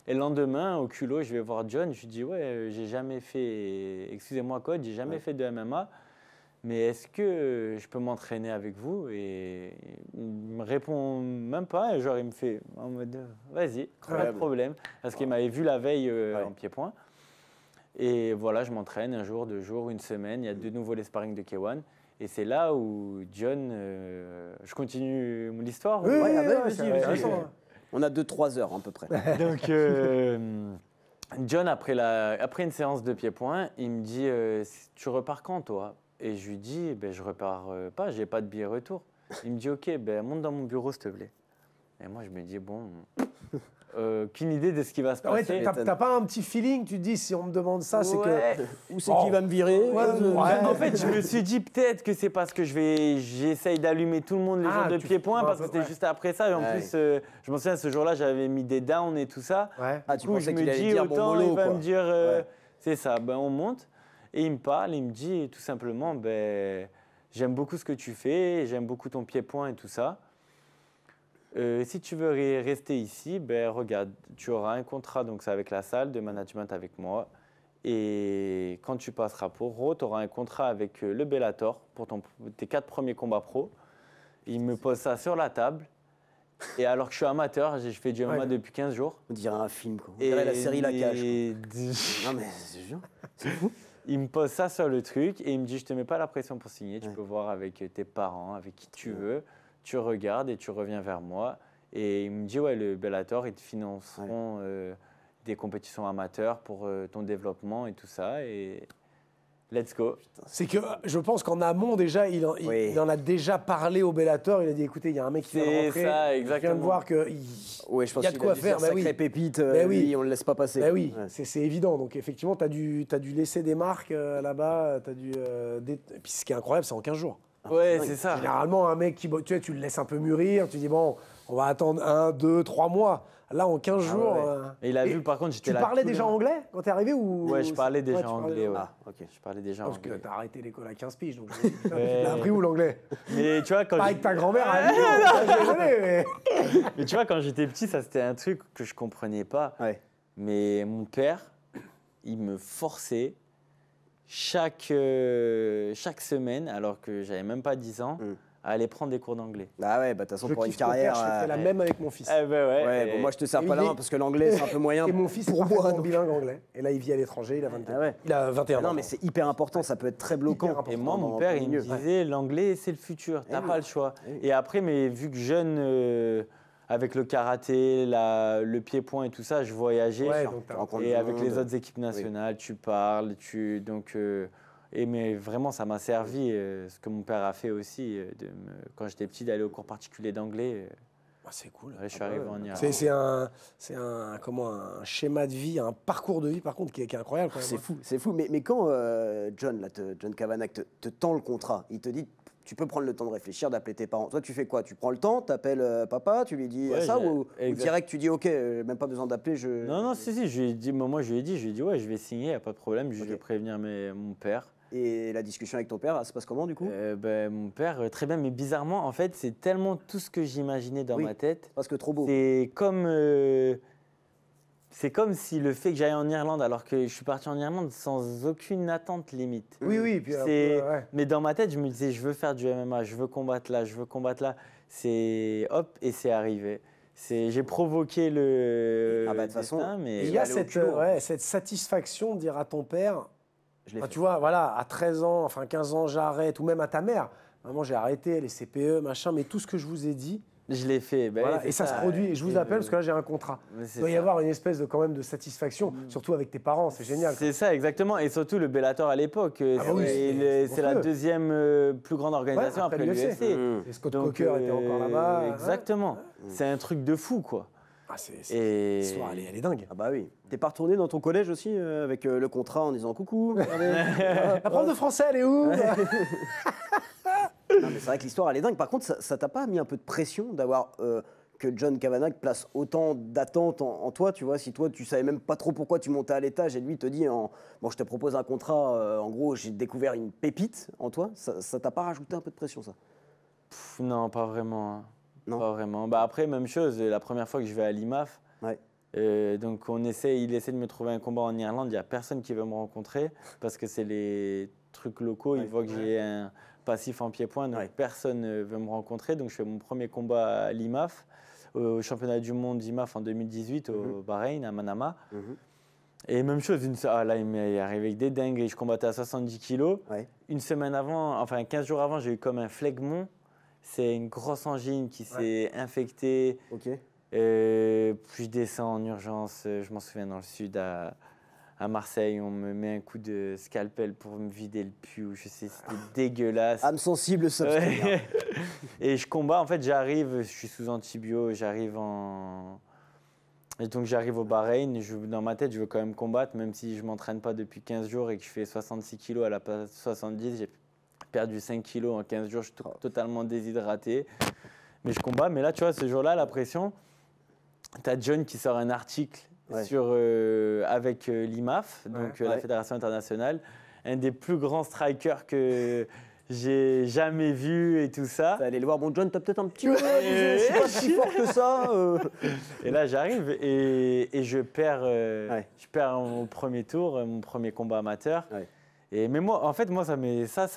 Et le lendemain, au culot, je vais voir John. Je lui dis, j'ai jamais fait, excusez-moi, coach, j'ai jamais fait de MMA. Mais est-ce que je peux m'entraîner avec vous? Et il me répond même pas. Et genre, il me fait en mode, vas-y, pas de problème. Parce qu'il m'avait vu la veille en pied-point. Et voilà, je m'entraîne un jour, 2 jours, une semaine. Il y a de nouveau les sparring de K1. Et c'est là où John, je continue l'histoire? Oui, vas-y. On a 2-3 heures à peu près. Donc, John, après une séance de pied-point, il me dit, tu repars quand toi? Et je lui dis, je repars pas, j'ai pas de billet retour. Il me dit, ok, monte dans mon bureau s'il te plaît. Et moi, je me dis, bon, aucune idée de ce qui va se passer. T'as pas un petit feeling, tu te dis, si on me demande ça, c'est que. Où c'est qui va me virer? En fait, je me suis dit peut-être que c'est parce que j'essaye d'allumer tout le monde les jours de pied-point, parce que c'était juste après ça. Et en plus, je m'en souviens, ce jour-là, j'avais mis des downs et tout ça. Du coup, je me dis, autant il va me dire, c'est ça, on monte. Et il me parle, il me dit tout simplement, j'aime beaucoup ce que tu fais, j'aime beaucoup ton pied-point et tout ça. Si tu veux rester ici, regarde, tu auras un contrat, donc c'est avec la salle de management avec moi. Et quand tu passeras pro, tu auras un contrat avec le Bellator pour tes 4 premiers combats pro. Il me pose ça sur la table. Et alors que je suis amateur, je fais du MMA depuis 15 jours. On dirait un film, quoi. On dirait la série La Cage. Non mais c'est fou. Il me pose ça sur le truc et il me dit, je te mets pas la pression pour signer, tu peux voir avec tes parents, avec qui tu veux, tu regardes et tu reviens vers moi. Et il me dit, le Bellator, ils te financeront des compétitions amateurs pour ton développement et tout ça. Et let's go. C'est que je pense qu'en amont, déjà, il en a déjà parlé au Bellator. Il a dit, écoutez, il y a un mec qui vient de rentrer. C'est ça, exactement. Je viens de voir qu'il y a de quoi faire. Sacré pépite, lui, on ne le laisse pas passer. C'est évident. Donc, effectivement, tu as dû laisser des marques là-bas. Et puis, ce qui est incroyable, c'est en 15 jours. Ouais, c'est ça. Généralement, un mec tu sais, tu le laisses un peu mûrir, tu dis bon, on va attendre 1, 2, 3 mois. Là, en 15 jours. Et il a vu, par contre, j'étais là. Tu parlais déjà anglais quand t'es arrivé ou... Ouais, je parlais déjà anglais. Ouais. Ah, ok. Je parlais déjà Parce anglais. que t'as arrêté l'école à 15 piges, donc t'as appris où l'anglais? Mais tu vois, quand Pas avec ta grand-mère à Lyon, désolé, mais tu vois, quand j'étais petit, ça c'était un truc que je comprenais pas. Ouais. Mais mon père, il me forçait chaque semaine, alors que j'avais même pas 10 ans, à aller prendre des cours d'anglais. Ah ouais, bah de toute façon, Je pour une kiffe ton père, carrière. je fais la même avec mon fils. Eh ben ouais. Ouais, bon, moi je te sers Et pas la il main est- parce que l'anglais c'est un peu moyen. Et mon fils est pour moi. parfaitement donc. bilingue anglais. Et là, il vit à l'étranger, il a 21 Ah ouais. Il a 21 Non, ans. mais c'est hyper important, ça peut être très bloquant. Hyper important. Et moi, mon Dans père, le il me milieu. disait l'anglais, c'est le futur, t'as oui. pas le choix. Eh oui. Et après, mais vu que jeune, avec le karaté, le pied-point et tout ça, je voyageais. Ouais, donc t'as rencontres Et du avec les monde. autres équipes nationales, tu parles, mais vraiment, ça m'a servi, ce que mon père a fait aussi, quand j'étais petit, d'aller au cours particulier d'anglais. Ah, c'est cool. Ouais, je suis arrivé en Irlande. C'est un schéma de vie, un parcours de vie, par contre, qui est incroyable. Quand même, C'est hein. fou, c'est fou. Mais quand John Kavanagh te tend le contrat, il te dit tu peux prendre le temps de réfléchir, d'appeler tes parents. Toi, tu fais quoi? Tu prends le temps, t'appelles papa, tu lui dis Ouais, ça ou exact. direct tu dis ok, même pas besoin d'appeler. Non, si, je lui ai dit, moi je lui ai dit, ouais, je vais signer, il n'y a pas de problème, je Ok. vais prévenir mon père. Et la discussion avec ton père, elle se passe comment du coup? Mon père, très bien, mais bizarrement, en fait, c'est tellement tout ce que j'imaginais dans Oui. ma tête. Parce que trop beau. C'est comme si le fait que j'aille en Irlande, alors que je suis parti en Irlande sans aucune attente limite. Oui, puis ouais. Mais dans ma tête, je me disais, je veux faire du MMA, je veux combattre là, je veux combattre là. C'est hop, et c'est arrivé. J'ai provoqué le Ah bah, de toute façon, destin, Et mais il y a aller au culot. cette satisfaction de dire à ton père, Je l'ai enfin, fait. tu vois, voilà, à 13 ans, enfin 15 ans, j'arrête, ou même à ta mère, maman, j'ai arrêté, les CPE, machin, mais tout ce que je vous ai dit, je l'ai fait. Ben, voilà, c'est et ça se produit. Et je vous appelle parce que là, j'ai un contrat. Mais Il c'est doit y ça. avoir une espèce de, quand même, de satisfaction, surtout avec tes parents, c'est génial. C'est ça, exactement. Et surtout le Bellator à l'époque. Ah bah oui, c'est la monstrueux. deuxième plus grande organisation Ouais, après après l'UFC. Mmh. Et Scott Donc, Coker était encore là-bas. Exactement. C'est un truc de fou, quoi. Ah, Et l'histoire, elle est dingue. Ah bah oui. T'es pas retourné dans ton collège aussi avec le contrat en disant coucou. regardez. La prof de français, elle est où Non, mais c'est vrai que l'histoire elle est dingue. Par contre, ça t'a pas mis un peu de pression d'avoir que John Kavanagh place autant d'attentes en toi, tu vois, si toi tu savais même pas trop pourquoi tu montais à l'étage et lui te dit bon je te propose un contrat, en gros j'ai découvert une pépite en toi, ça t'a pas rajouté un peu de pression ça? Non, pas vraiment. Hein. Non. Pas vraiment. Bah, après, même chose, la première fois que je vais à l'IMAF, Ouais. donc il essaie de me trouver un combat en Irlande, il n'y a personne qui veut me rencontrer parce que c'est les trucs locaux, ils voient que j'ai un passif en pied-point, donc personne ne veut me rencontrer. Donc je fais mon premier combat à l'IMAF, au championnat du monde d'IMAF en 2018 au Bahreïn, à Manama. Et même chose, là il m'est arrivé avec des dingues, je combattais à 70 kilos. Ouais. Une semaine avant, enfin 15 jours avant, j'ai eu comme un phlegmon. C'est une grosse angine qui s'est infectée. Ok. Puis je descends en urgence, je m'en souviens, dans le sud, à Marseille, on me met un coup de scalpel pour me vider le pus. Je sais, c'était dégueulasse. Âme sensible, ça. Ouais. Et je combats, en fait, j'arrive, je suis sous antibio, Et donc j'arrive au Bahreïn, dans ma tête, je veux quand même combattre, même si je ne m'entraîne pas depuis 15 jours et que je fais 66 kilos à la place de 70. J'ai perdu 5 kilos en 15 jours, je suis totalement déshydraté. Mais je combats. Mais là, tu vois, ce jour-là, la pression, tu as John qui sort un article avec l'IMAF, donc la Fédération internationale, un des plus grands strikers que j'ai jamais vu et tout ça. Allez le voir, bon John, t'as peut-être un petit peu, je suis pas si fort que ça. Et là, j'arrive et je perds au premier tour, mon premier combat amateur. Ouais. Mais moi, en fait, ça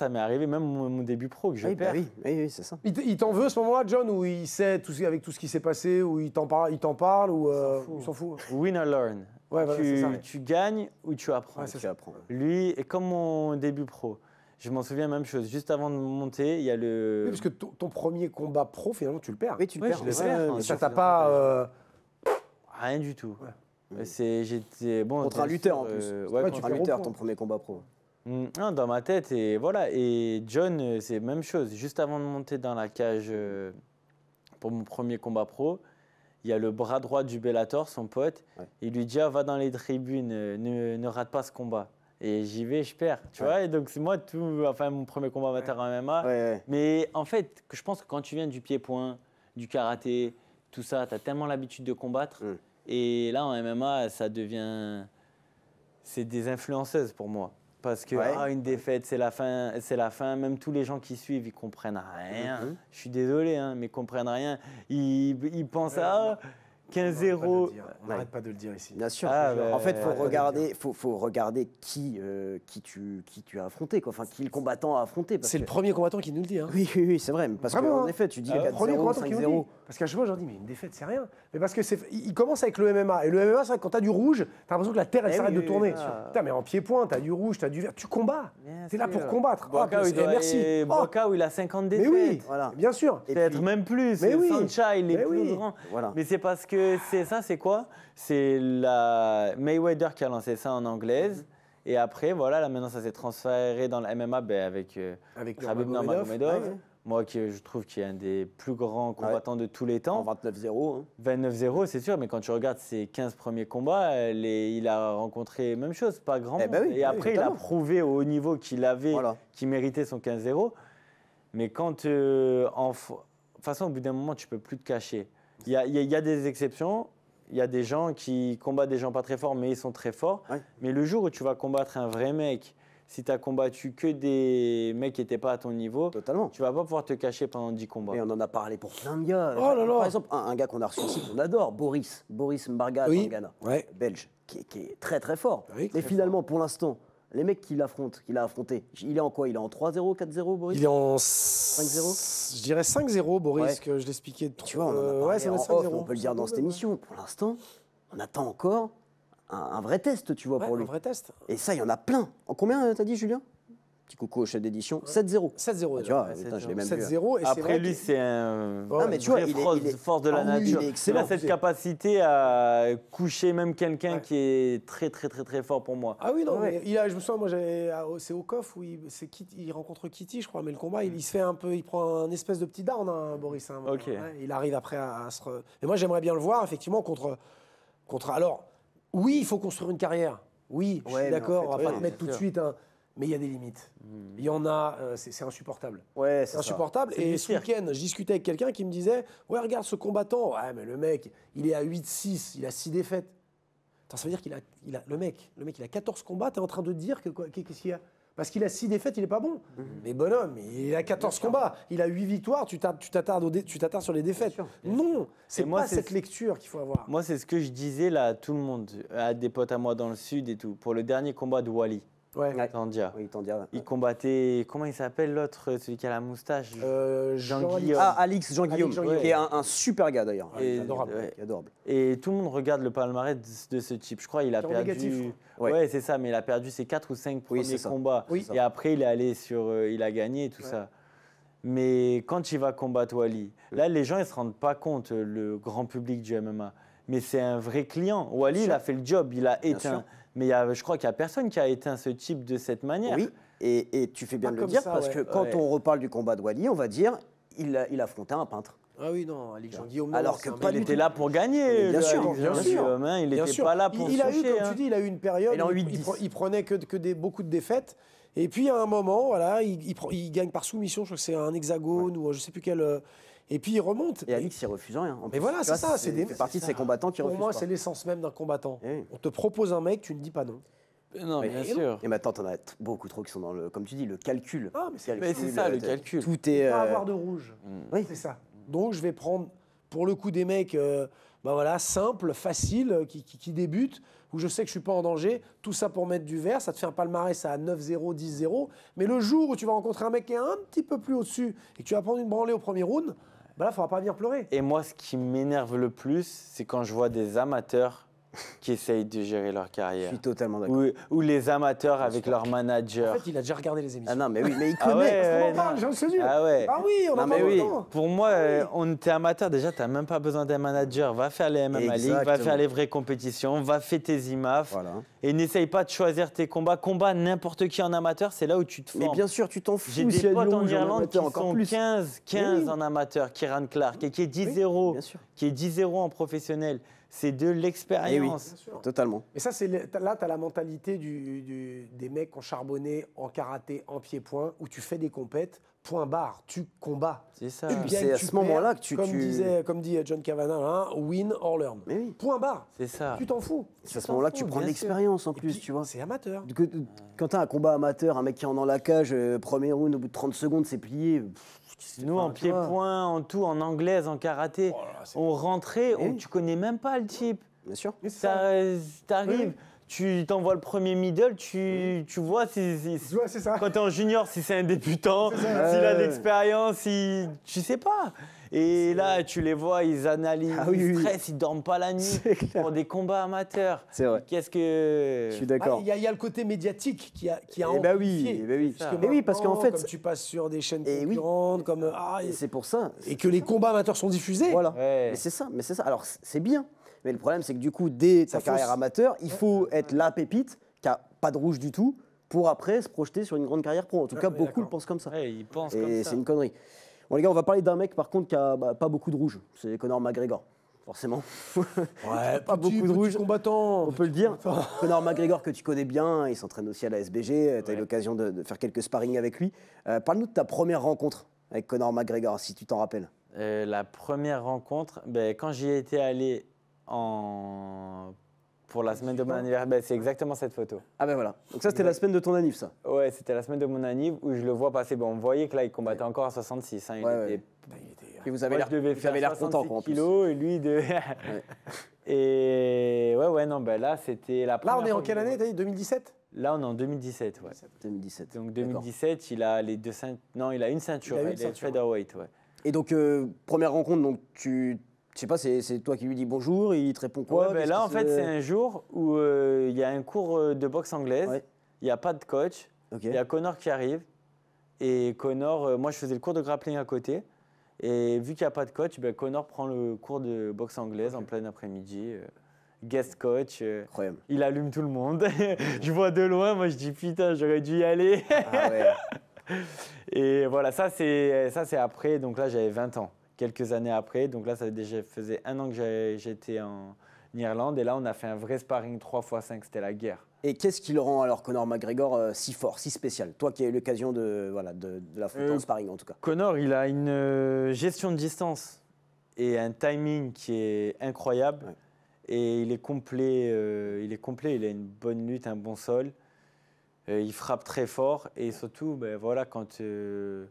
m'est arrivé même mon début pro que je perds. Oui, c'est ça. Il t'en veut à ce moment-là, John, ou il sait avec tout ce qui s'est passé, ou il t'en parle, ou il s'en fout. Win or learn. Ouais, voilà, c'est ça. Tu gagnes ou tu apprends. Ouais, c'est Tu apprends. Lui, et comme mon début pro, je m'en souviens même chose. Juste avant de monter, il y a le. Oui, parce que ton premier combat pro, finalement, tu le perds. Oui, tu le Ouais, perds. je le Ouais, perds. bien Et sûr. ça t'a pas. Rien du tout. Ouais. J'étais bon. Contre un bien lutteur sûr, en plus. ouais, Ouais, contre Contre un perds au lutteur, point. ton premier combat pro. Non, dans ma tête, et voilà. Et John, c'est même chose. Juste avant de monter dans la cage pour mon premier combat pro, il y a le bras droit du Bellator, son pote. Ouais. Il lui dit va dans les tribunes, ne rate pas ce combat. Et j'y vais, je perds, tu vois. Et donc, c'est moi, mon premier combat amateur en MMA. Ouais. Mais en fait, je pense que quand tu viens du pied-point, du karaté, tout ça, tu as tellement l'habitude de combattre. Et là, en MMA, ça devient... C'est des influenceuses pour moi. Parce que une défaite, c'est la fin. Même tous les gens qui suivent, ils comprennent rien. Je suis désolé, hein, mais ils comprennent rien. Ils pensent à 15-0. On n'arrête pas de le dire ici. Bien sûr. En fait, faut regarder qui tu as affronté, quoi. Enfin, qui le combattant a affronté. C'est le premier combattant qui nous le dit. Hein. Oui, c'est vrai. Parce qu'en effet, tu dis 4-0, 5-0. Parce qu'à chaque fois, je leur dis, mais une défaite, c'est rien. Mais parce que il commence avec le MMA. Et le MMA, c'est vrai que quand tu as du rouge, tu as l'impression que la terre, elle s'arrête de tourner. Putain, mais en pied-point, tu as du rouge, tu as du vert. Tu combats. Tu es là pour combattre. Merci. Boaka, où il a 50 défaites. Mais oui, bien sûr. Peut-être même plus. Sancha, il est plus grand. Mais c'est parce que c'est quoi? C'est la Mayweather qui a lancé ça en anglaise. Et après, voilà, là maintenant, ça s'est transféré dans le MMA avec Khabib Nurmagomedov. Moi, je trouve qu'il est un des plus grands combattants de tous les temps. En 29-0. Hein. 29-0, c'est sûr, mais quand tu regardes ses 15 premiers combats, il a rencontré même chose, pas grand monde. Et après, il a prouvé au haut niveau qu'il méritait son 15-0. Mais quand, de toute façon, au bout d'un moment, tu ne peux plus te cacher. Il y a des exceptions. Il y a des gens qui combattent des gens pas très forts, mais ils sont très forts. Mais le jour où tu vas combattre un vrai mec, si tu as combattu que des mecs qui n'étaient pas à ton niveau, tu vas pas pouvoir te cacher pendant 10 combats. Et on en a parlé pour plein de gars. Par exemple, un gars qu'on a reçu ici, qu'on adore, Boris Mbarga, Tangana, belge, qui est très très fort. Mais finalement, pour l'instant, les mecs qu'il a affronté, il est en quoi? Il est en 3-0, 4-0, Boris? Il est en 5-0. Je dirais 5-0, Boris, que je l'expliquais. Tu vois, on en a parlé en off, on peut le dire dans cette émission. Pour l'instant, on attend encore un vrai test, tu vois, pour lui. Un vrai test. Et ça, il y en a plein. En combien t'as dit, Julien? Petit coucou au chef d'édition. 7-0. 7-0. Tu vois, je l'ai même vu. 7-0. Après, lui, c'est un force de la nature. Il a cette capacité à coucher même quelqu'un qui est très, très, très, très fort pour moi. Ah oui, non, mais je me souviens, moi, c'est au COF où il rencontre Kitty, je crois, mais le combat, il se fait un peu, il prend un espèce de petit down, Boris. Il arrive après à se. Et moi, j'aimerais bien le voir, effectivement, contre. Alors, oui, il faut construire une carrière. Oui, je suis d'accord, on va pas te mettre tout de suite. Mais il y a des limites. Il y en a, c'est insupportable. C'est insupportable. Et ce week-end, je discutais avec quelqu'un qui me disait, ouais, regarde ce combattant. Ouais, mais le mec, il est à 8-6, il a 6 défaites. Attends, ça veut dire le mec, il a 14 combats, tu es en train de te dire qu'est-ce qu'il y a? Parce qu'il a 6 défaites, il n'est pas bon. Mais bonhomme, il a 14 combats, il a 8 victoires, tu t'attardes sur les défaites. Non, c'est pas cette lecture qu'il faut avoir. Moi, c'est ce que je disais là à tout le monde, à des potes à moi dans le sud et tout, pour le dernier combat de Wally. Tandia. Oui, Tandia. Il combattait, comment il s'appelle l'autre, celui qui a la moustache? Jean-Guillaume. Alix Jean-Guillaume, qui est un super gars d'ailleurs. Adorable. Et tout le monde regarde le palmarès de ce type. Je crois qu'il a perdu. Négatif. C'est ça, mais il a perdu ses 4 ou 5 premiers combats. Et après, il est allé il a gagné et tout ça. Mais quand il va combattre Wally, là, les gens, ils ne se rendent pas compte, le grand public du MMA. Mais c'est un vrai client. Wally, il a fait le job, il a éteint. Mais je crois qu'il n'y a personne qui a éteint ce type de cette manière. Oui, et tu fais bien de le dire, parce que quand on reparle du combat de Wally, on va dire il affrontait un peintre. Ah oui, non, Alix Jean-Guillaume. Alors que il était là pour gagner. Bien sûr. Il n'était pas là pour il a eu, comme tu dis, il a eu une période où il prenait beaucoup de défaites. Et puis, à un moment, voilà, il gagne par soumission. Je crois que c'est un hexagone ou je ne sais plus quel. Et puis il remonte. Et Alix, il refuse rien. Mais voilà, c'est ça. C'est partie de ces combattants qui refusent. Pour moi, c'est l'essence même d'un combattant. On te propose un mec, tu ne dis pas non. Non, bien sûr. Et maintenant, t'en as beaucoup trop qui sont dans le, comme tu dis, le calcul. Ah, mais c'est ça, le calcul. Tout est. Pas avoir de rouge. Oui, c'est ça. Donc, je vais prendre, pour le coup, des mecs, simples, faciles, qui débutent, où je sais que je suis pas en danger. Tout ça pour mettre du vert, ça te fait un palmarès à 9-0, 10-0. Mais le jour où tu vas rencontrer un mec qui est un petit peu plus au-dessus et que tu vas prendre une branlée au premier round, là, il ne faudra pas venir pleurer. Et moi, ce qui m'énerve le plus, c'est quand je vois des amateurs qui essayent de gérer leur carrière. Je suis totalement d'accord. Ou les amateurs avec leur manager. En fait, il a déjà regardé les émissions. Ah non, mais oui, mais il connaît. Ah oui, on a pas longtemps. Pour moi, t'es amateur, déjà, tu n'as même pas besoin d'un manager. Va faire les MMA League, va faire les vraies compétitions, va faire tes IMAF. Voilà. Et n'essaye pas de choisir tes combats. Combat n'importe qui en amateur, c'est là où tu te formes. Mais bien sûr, tu t'en fous. J'ai des potes en Irlande qui sont 15 en amateur, Kieran Clark, et qui est 10-0 en professionnel. c'est de l'expérience. Oui, totalement. Et ça, là, tu as la mentalité des mecs qui ont charbonné en karaté, en pied-point, où tu fais des compètes, point barre, tu combats. C'est ça. Tu Et puis gagnes, c'est à tu ce moment-là que comme dit John Kavanagh, hein, win or learn. Mais oui. Point barre. C'est ça. Tu t'en fous. C'est à ce moment-là que tu prends de l'expérience en Et plus, puis, tu vois. C'est amateur. Quand tu as un combat amateur, un mec qui est dans la cage, premier round, au bout de 30 secondes, c'est plié. Nous, en pied-point, en tout, en anglaise, en karaté, on rentrait, tu connais même pas le type. Bien sûr. T'arrives, tu t'envoies le premier middle, tu vois si c'est ça. quand tu es en junior, si c'est un débutant, s'il a de l'expérience, tu sais pas. Et là, tu les vois, ils analysent, ils stressent, ils dorment pas la nuit pour des combats amateurs. C'est vrai. Qu'est-ce que... Je suis d'accord. Il y a le côté médiatique qui a oui, parce qu'en fait, comme tu passes sur des chaînes concurrentes, comme et c'est pour ça. et que les combats amateurs sont diffusés. Voilà. Ouais. Mais c'est ça. Alors c'est bien. Mais le problème, c'est que du coup, dès ta carrière amateur, il faut être la pépite qui a pas de rouge du tout pour après se projeter sur une grande carrière pro. En tout cas, beaucoup le pensent comme ça. Ouais, ils pensent Et comme ça. c'est une connerie. Bon les gars, on va parler d'un mec par contre qui a pas beaucoup de rouge. C'est Conor McGregor. Forcément. Ouais, pas beaucoup de rouge. Combattants. On peut le dire. Conor McGregor que tu connais bien, il s'entraîne aussi à la SBG. Tu as eu l'occasion de faire quelques sparring avec lui. Parle-nous de ta première rencontre avec Conor McGregor, si tu t'en rappelles. La première rencontre, quand j'y étais allé pour la semaine de mon anniversaire, c'est exactement cette photo. Ah ben voilà. Donc ça, c'était la semaine de ton anniv, ça. Ouais, c'était la semaine de mon anniv où je le vois passer. On voyait que là, il combattait encore à 66. Hein, Et vous avez l'air content, quoi, en plus. Kilos, et lui de... Et non, là, c'était la première Là, on est en fois quelle année, t'as dit 2017? Là, on est en 2017, ouais. 2017. Donc 2017, il a les deux ceintures. Non, il a une ceinture. Il est featherweight, ouais. Et donc, première rencontre, donc je sais pas, c'est toi qui lui dis bonjour, il te répond quoi? Là, en fait, c'est un jour où il y a un cours de boxe anglaise, il n'y a pas de coach, il y a Conor qui arrive. Et Conor, moi, je faisais le cours de grappling à côté. Et vu qu'il n'y a pas de coach, Conor prend le cours de boxe anglaise en plein après-midi. Guest coach. Incroyable. Il allume tout le monde. Je vois de loin, moi, je dis putain, j'aurais dû y aller. Ah ouais. Et voilà, ça c'est après, donc là j'avais 20 ans, quelques années après, donc là ça déjà faisait 1 an que j'étais en Irlande et là on a fait un vrai sparring 3x5, c'était la guerre. Et qu'est-ce qui le rend alors Conor McGregor si fort, si spécial? Toi qui as eu l'occasion de l'affronter en sparring en tout cas. Conor, il a une gestion de distance et un timing qui est incroyable et il est complet, il a une bonne lutte, un bon sol. Il frappe très fort et surtout, quand le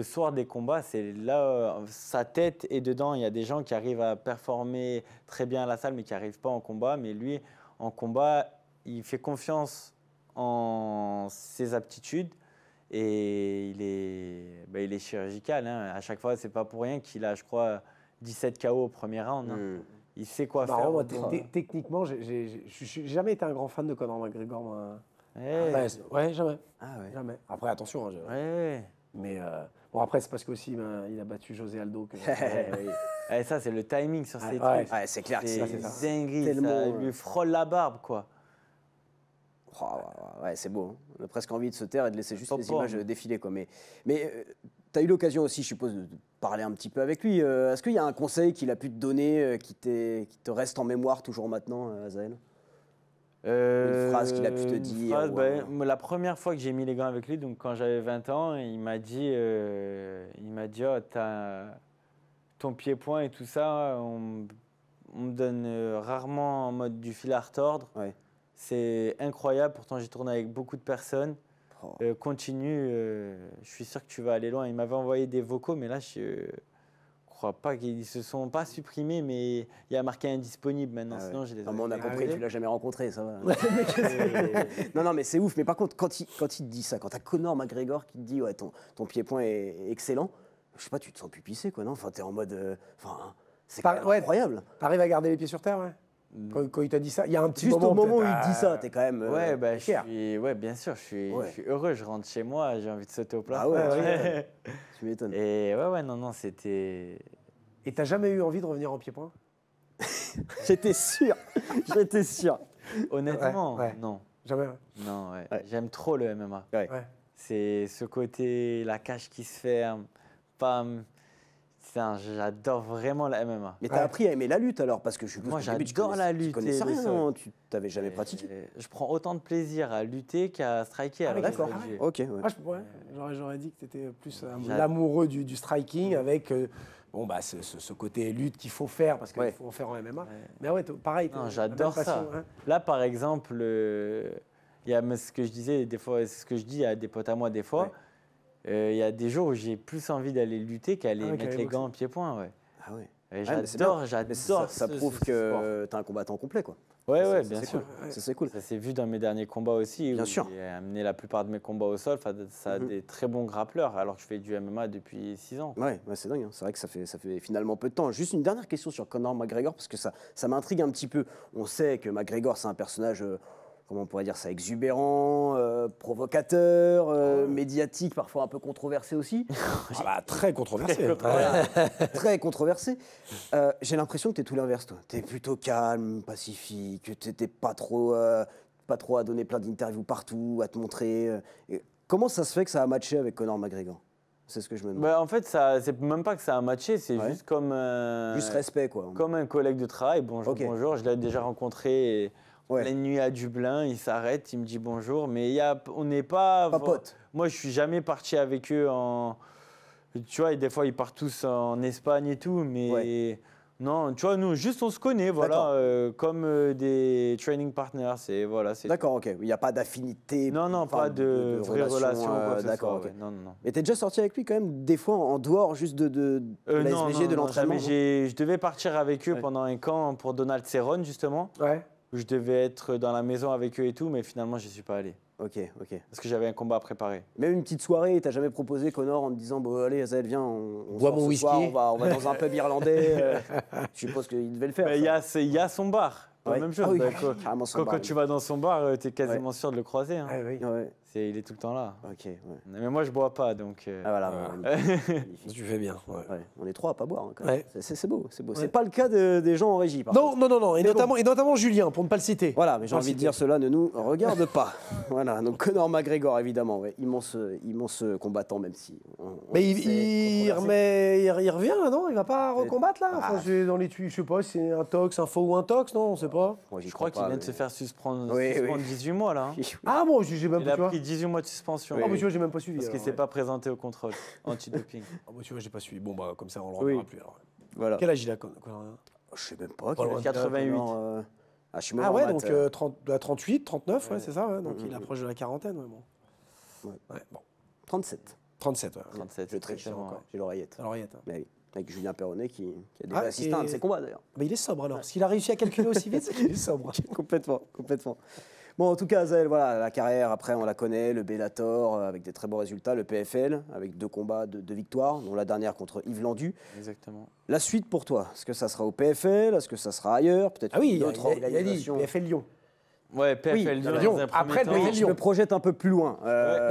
soir des combats, c'est là, sa tête est dedans. Il y a des gens qui arrivent à performer très bien à la salle mais qui n'arrivent pas en combat. Mais lui, en combat, il fait confiance en ses aptitudes et il est chirurgical. Hein. À chaque fois, ce n'est pas pour rien qu'il a, je crois, 17 KO au premier round. Hein. Il sait quoi faire. Moi, techniquement, je n'ai jamais été un grand fan de Conor McGregor. Moi. Jamais. Ah ouais. Jamais. Après, attention. Mais après, c'est parce qu'aussi il a battu José Aldo. Et ça, c'est le timing sur ces trucs. Ouais, c'est clair. C'est dinguerie. Ça lui frôle la barbe, quoi. Ouais, c'est beau. Hein. On a presque envie de se taire et de laisser juste les images défiler, quoi. Mais tu as eu l'occasion aussi, je suppose, de parler un petit peu avec lui. Est-ce qu'il y a un conseil qu'il a pu te donner qui te reste en mémoire toujours maintenant, Azael? Une phrase qu'il a pu te dire? La première fois que j'ai mis les gants avec lui, donc quand j'avais 20 ans, il m'a dit ton pied-point et tout ça, on me donne rarement en mode du fil à retordre. Ouais. C'est incroyable, pourtant j'ai tourné avec beaucoup de personnes. Continue, je suis sûr que tu vas aller loin. Il m'avait envoyé des vocaux, mais là, je crois pas qu'ils se sont pas supprimés, mais il y a marqué indisponible maintenant. Sinon, je les ai. On a compris, tu l'as jamais rencontré, ça va. Non, mais c'est ouf. Mais par contre, quand il te dit ça, quand tu as Conor McGregor qui te dit ton pied-point est excellent, je sais pas, tu te sens pupissé, quoi, non? Enfin, t'es en mode. C'est incroyable. T'arrives à garder les pieds sur terre, ouais. Quand il t'a dit ça, il y a un petit juste moment. Juste au moment où il te dit ça, t'es quand même. Fier. Bien sûr, je suis heureux. Je rentre chez moi, j'ai envie de sauter au plafond. Ah ouais. Tu m'étonnes. Et non, c'était. Et t'as jamais eu envie de revenir en pied-point? J'étais sûr. Honnêtement, non. Jamais. Non, J'aime trop le MMA. C'est ce côté, la cage qui se ferme, pam. J'adore vraiment la MMA. Mais t'as appris à aimer la lutte alors, parce que je suppose Moi, qu'au début, j'adore la lutte. Tu connaissais rien, non? Tu t'avais jamais pratiqué. Je prends autant de plaisir à lutter qu'à striker. D'accord. Ok. J'aurais dit que tu étais plus l'amoureux du striking avec ce côté lutte qu'il faut faire parce qu'il faut en faire en MMA. Mais ouais, pareil. J'adore ça. Là, par exemple, il y a ce que je disais des fois, c'est ce que je dis à des potes à moi des fois. Il y a des jours où j'ai plus envie d'aller lutter qu'aller mettre les gants en pied-point. Ouais. Ah ouais. J'adore. Ça prouve que tu es un combattant complet, quoi. Ouais, bien sûr. C'est cool. Ça s'est vu dans mes derniers combats aussi. Bien sûr. J'ai amené la plupart de mes combats au sol. Ça a des très bons grappleurs, alors que je fais du MMA depuis 6 ans. Ouais, c'est dingue. C'est vrai que ça fait finalement peu de temps. Juste une dernière question sur Conor McGregor, parce que ça m'intrigue un petit peu. On sait que McGregor, c'est un personnage... comment on pourrait dire ça, exubérant, provocateur, médiatique, parfois un peu controversé aussi. Très controversé. Très controversé. J'ai l'impression que tu es tout l'inverse, toi. Tu es plutôt calme, pacifique, tu n'étais pas trop à donner plein d'interviews partout, à te montrer. Comment ça se fait que ça a matché avec Conor McGregor? C'est ce que je me demande. En fait, c'est même pas que ça a matché, c'est juste comme... juste respect, quoi. Comme un collègue de travail. Bonjour. Je l'ai déjà rencontré... La nuit à Dublin, il s'arrête, il me dit bonjour, mais on n'est pas potes. Moi, je suis jamais parti avec eux tu vois, et des fois ils partent tous en Espagne et tout, mais non, tu vois, nous juste on se connaît, voilà, comme des training partners, D'accord, ok. Il n'y a pas d'affinité. Non, pas de vraie relation. D'accord, ok. Non. Mais t'es déjà sorti avec lui quand même des fois en dehors juste de la SBG, de l'entraînement. Je devais partir avec eux pendant un camp pour Donald Cerrone justement. Où je devais être dans la maison avec eux et tout, mais finalement, je n'y suis pas allé. Ok. Parce que j'avais un combat à préparer. Même une petite soirée, t'as jamais proposé Conor en te disant bon, allez, Azael, viens, on boit mon whisky. Soir, on va dans un pub irlandais. Je suppose qu'il devait le faire. Il y a son bar. La même chose. Quand tu vas dans son bar, tu es quasiment sûr de le croiser. Hein. Il est tout le temps là. Mais moi, je bois pas, donc. Voilà. Tu fais bien. On est 3 à pas boire. Hein, c'est beau. C'est pas le cas des gens en régie. Non. Et notamment Julien, pour ne pas le citer. Voilà, mais j'ai envie de dire, cela ne nous regarde pas. Voilà. Donc Conor McGregor, évidemment, immense combattant, même si. Mais il revient, non? Il va pas recombattre là. Enfin, dans les tuyaux, je sais pas, c'est un tox, un faux ou un tox, non? On sait pas. Je crois qu'il vient de se faire suspendre 18 mois là. Ah bon, j'ai même pas. Il a pris 18 mois de suspension. Ah, mais tu vois, j'ai même pas suivi. Parce qu'il ne s'est pas présenté au contrôle anti-doping. Ah, bah tu vois, j'ai pas suivi. Bon, bah, comme ça, on le reverra plus. Alors. Voilà. Quel âge il a, je sais même pas. 88. Ah ouais, donc 38, 39, c'est ça. Ouais, donc il approche de la quarantaine. Bon. 37. 37, ouais. 37, je triche encore. J'ai l'oreillette. Hein. Oui. Avec Julien Perronnet qui a déjà assisté à un de ses combats d'ailleurs. Mais il est sobre alors. S'il a réussi à calculer aussi vite, c'est qu'il est sobre. Complètement. Bon, en tout cas, Azael, voilà, la carrière, après, on la connaît, le Bellator, avec des très bons résultats, le PFL, avec 2 combats, 2 victoires, dont la dernière contre Yves Landu. Exactement. La suite pour toi, est-ce que ça sera au PFL, est-ce que ça sera ailleurs, peut-être d'autres organisations. Il a dit PFL Lyon. Ouais, PFL Lyon. Après, je me projette un peu plus loin.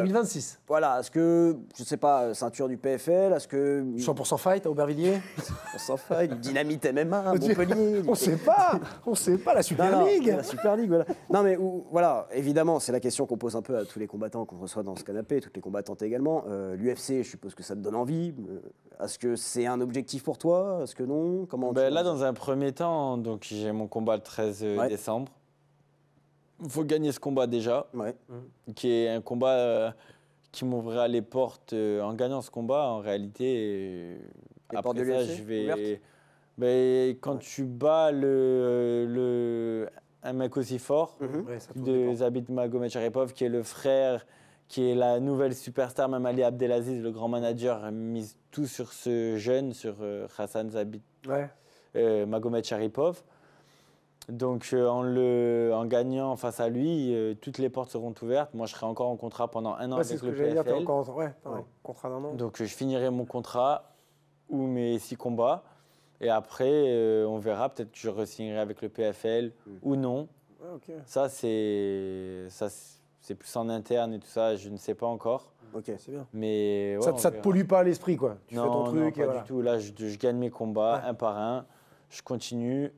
2026. Voilà, est-ce que, je sais pas, ceinture du PFL, est-ce que... 100% fight à Aubervilliers. 100% fight, du Dynamite MMA à Montpellier. On sait pas, la Super League. La Super League, voilà. Non mais voilà, évidemment, c'est la question qu'on pose un peu à tous les combattants qu'on reçoit dans ce canapé, toutes les combattantes également. L'UFC, je suppose que ça te donne envie. Est-ce que c'est un objectif pour toi? Est-ce que non? Comment là, dans un premier temps, donc j'ai mon combat le 13 décembre. Il faut gagner ce combat déjà, qui est un combat qui m'ouvrira les portes. En gagnant ce combat, en réalité, après ça, je vais... quand tu bats un mec aussi fort, de Zabit Magomedsharipov, qui est le frère, qui est la nouvelle superstar, même Ali Abdelaziz, le grand manager, mise tout sur ce jeune, sur Hassan Zabit Magomedsharipov. Donc en gagnant face à lui, toutes les portes seront ouvertes. Moi, je serai encore en contrat pendant 1 an avec le PFL. Dire, encore, contrat d'1 an. Donc je finirai mon contrat ou mes 6 combats. Et après, on verra. Peut-être que je re-signerai avec le PFL ou non. Ça, c'est plus en interne et tout ça. Je ne sais pas encore. C'est bien. Mais ça te pollue pas l'esprit, quoi. Tu fais ton truc. Non, pas du tout. Là, je gagne mes combats un par un. Je continue.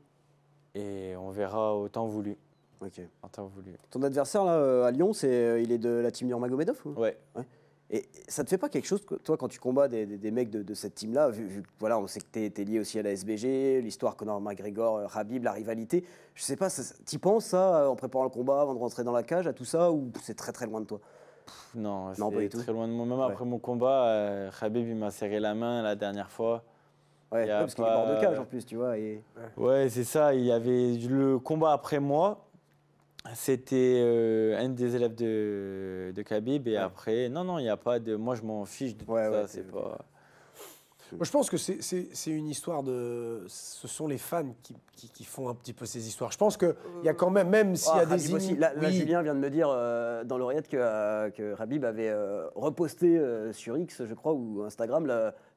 Et on verra au temps voulu. Ton adversaire là, à Lyon, il est de la team Nurmagomedov ou... Ouais. Et ça te fait pas quelque chose, toi, quand tu combats des mecs de cette team-là, vu que, voilà, on sait que t'es lié aussi à la SBG, l'histoire Conor McGregor, Khabib, la rivalité. Je sais pas, t'y penses ça en préparant le combat, avant de rentrer dans la cage, à tout ça, ou c'est très très loin de toi? Non, Non, pas c'est du tout. très loin de moi. Même après mon combat, Khabib il m'a serré la main la dernière fois. Ouais, parce qu'il est mort de cage en plus, tu vois. Ouais, c'est ça. Il y avait le combat après moi. C'était un des élèves de Khabib. Et après, non, il n'y a pas de. Moi, je m'en fiche de tout ça. C'est pas. Moi, je pense que c'est une histoire de. Ce sont les fans qui font un petit peu ces histoires. Je pense qu'il y a quand même s'il y a des aussi. Là, Julien vient de me dire dans l'oreillette que Khabib avait reposté sur X, je crois, ou Instagram,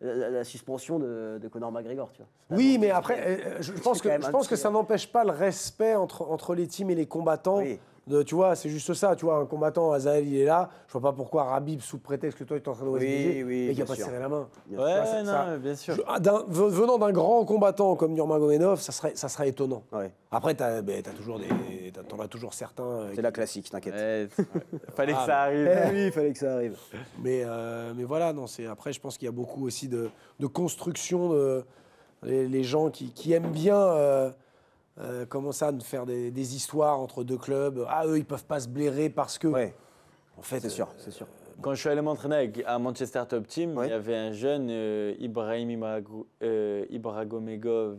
la suspension de Conor McGregor. Tu vois. Oui, mais après, je pense que ça n'empêche pas le respect entre les teams et les combattants. Oui. Tu vois, c'est juste ça. Tu vois, un combattant, Azael, il est là. Je vois pas pourquoi Khabib, sous prétexte que toi, tu es en train de SBG, et qu'il n'a pas serré la main. Bien sûr. Venant d'un grand combattant comme Nurmagomedov, ça serait étonnant. Ouais. Après, t'en as toujours certains. C'est la classique, t'inquiète. Fallait que ça arrive. Oui, il fallait que ça arrive. Mais voilà, non. Après, je pense qu'il y a beaucoup aussi de construction. Les gens qui aiment bien. Comment ça, de faire des histoires entre deux clubs. Ah, eux, ils peuvent pas se blairer parce que. Ouais. En fait, c'est sûr. Quand je suis allé m'entraîner à Manchester Top Team, il y avait un jeune, Ibrahim Ibragomedov.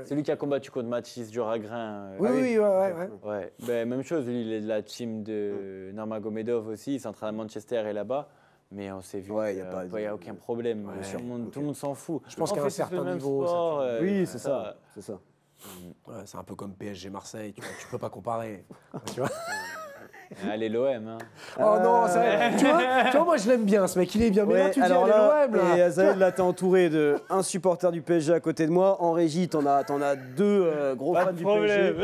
C'est lui qui a combattu contre Mathis Duragrin. Oui. Ouais. Ben, même chose, lui, il est de la team de Nurmagomedov aussi. Il s'entraîne à Manchester et là-bas. Mais on s'est vu, il n'y a aucun problème. Tout le monde s'en fout. Je pense qu'à un certain niveau. Oui, c'est ça. Ouais, c'est un peu comme PSG Marseille, tu peux pas comparer. Tu vois. Allez l'OM. Hein. Oh non, tu vois, moi je l'aime bien ce mec, il est bien. Mais là tu dis allez l'OM là. Et Azael, là t'es entouré d'un supporter du PSG à côté de moi. En régie, t'en as deux gros fans du PSG.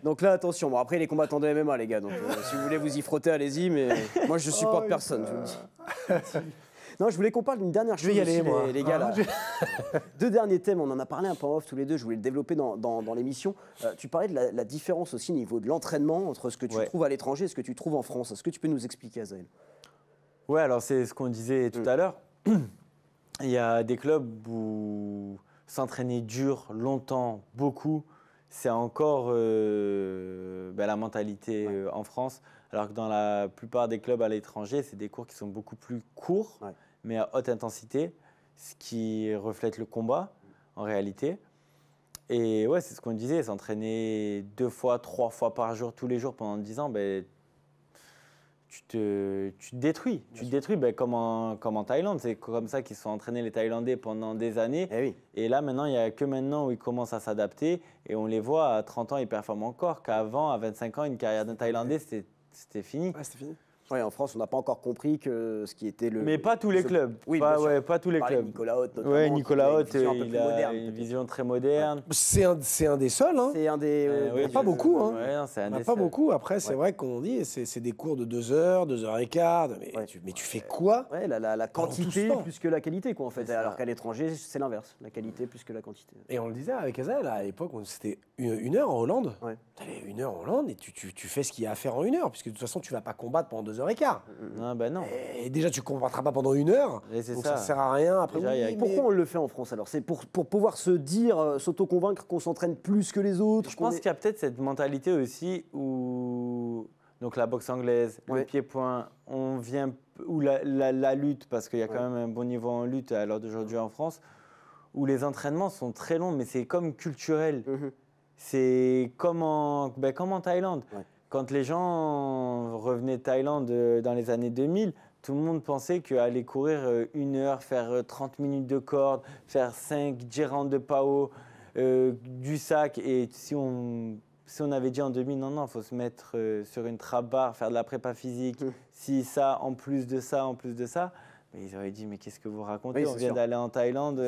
Donc là attention. Bon après les combattants de MMA les gars. Donc si vous voulez vous y frotter, allez-y. Mais moi je supporte personne. Je vous le dis. Non, je voulais qu'on parle d'une dernière chose. Je vais y aller, moi. Les gars, là. Deux derniers thèmes, on en a parlé un peu en off tous les deux, je voulais le développer dans l'émission. Tu parlais de la différence aussi au niveau de l'entraînement entre ce que tu trouves à l'étranger et ce que tu trouves en France. Est-ce que tu peux nous expliquer, Azael? Ouais, alors c'est ce qu'on disait tout à l'heure. Il y a des clubs où s'entraîner dur, longtemps, beaucoup, c'est encore la mentalité en France. Alors que dans la plupart des clubs à l'étranger, c'est des cours qui sont beaucoup plus courts, mais à haute intensité, ce qui reflète le combat en réalité. Et ouais, c'est ce qu'on disait, s'entraîner 2 fois, 3 fois par jour, tous les jours pendant 10 ans, tu te détruis. Tu te détruis comme en Thaïlande. C'est comme ça qu'ils se sont entraînés les Thaïlandais pendant des années. Et là, maintenant, il n'y a que maintenant où ils commencent à s'adapter. Et on les voit à 30 ans, ils performent encore. Qu'avant, à 25 ans, une carrière d'un Thaïlandais, c'était fini. Ouais, c'était fini. Ouais, en France, on n'a pas encore compris que ce qui était le. Mais pas tous les clubs. Oui, pas tous les clubs. Nicolas Haute, notamment. Ouais, Nicolas Haute, il a une vision très moderne. C'est un des seuls. Hein. C'est un des. Il n'y en a pas beaucoup. Hein. Ouais, non, c'est un il n'y en a des pas seuls. beaucoup. Après, c'est vrai qu'on dit, c'est des cours de 2 heures, 2 heures et quart. Mais tu fais quoi? Ouais, la quantité plus que la qualité, quoi, en fait. Alors qu'à l'étranger, c'est l'inverse. La qualité plus que la quantité. Et on le disait avec Azael, à l'époque, c'était 1 heure en Hollande. Ouais. Tu allais 1 heure en Hollande et tu fais ce qu'il y a à faire en 1 heure, puisque de toute façon, tu ne vas pas combattre pendant 2 heures et quart. Non, ben non. Et déjà, tu ne combattras pas pendant 1 heure. Donc ça ne sert à rien. Après, pourquoi on le fait en France alors? C'est pour pouvoir se dire, s'auto-convaincre qu'on s'entraîne plus que les autres? Je pense qu'il y a peut-être cette mentalité aussi où donc la boxe anglaise, le pied-point, ou la lutte, parce qu'il y a quand même un bon niveau en lutte à l'heure d'aujourd'hui en France, où les entraînements sont très longs, mais c'est comme culturel. C'est comme en Thaïlande. Quand les gens revenaient de Thaïlande dans les années 2000, tout le monde pensait qu'aller courir 1 heure, faire 30 minutes de corde, faire 5 djirans de pao, du sac. Et si on avait dit en 2000, non, il faut se mettre sur une trap bar, faire de la prépa physique, si ça, en plus de ça, mais ils auraient dit, mais qu'est-ce que vous racontez? On vient d'aller en Thaïlande.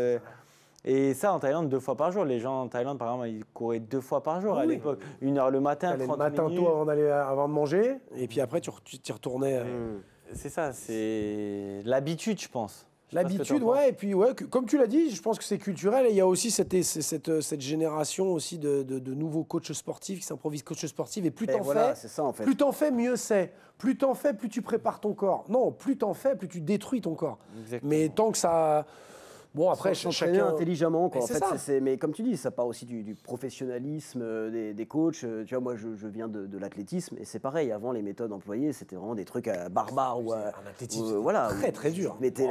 Et ça, en Thaïlande, 2 fois par jour. Les gens en Thaïlande, par exemple, ils couraient 2 fois par jour à l'époque. 1 heure le matin, 30 le matin minutes. tôt avant de manger, et puis après, tu t'y retournais. C'est ça, c'est l'habitude, je pense. L'habitude, ouais, et puis comme tu l'as dit, je pense que c'est culturel et il y a aussi cette génération aussi de nouveaux coachs sportifs qui s'improvisent coachs sportifs et plus t'en fais, c'est ça, en fait. plus t'en fais, mieux c'est. Plus t'en fais, plus tu prépares ton corps. Non, plus t'en fais, plus tu détruis ton corps. Exactement. Mais tant que ça... Bon, après, chacun... intelligemment, quoi. Mais En fait, mais comme tu dis, ça part aussi du professionnalisme des coachs. Tu vois, moi, je viens de l'athlétisme et c'est pareil. Avant, les méthodes employées, c'était vraiment des trucs barbares. Un athlétisme voilà, très, très dur. Tu mettais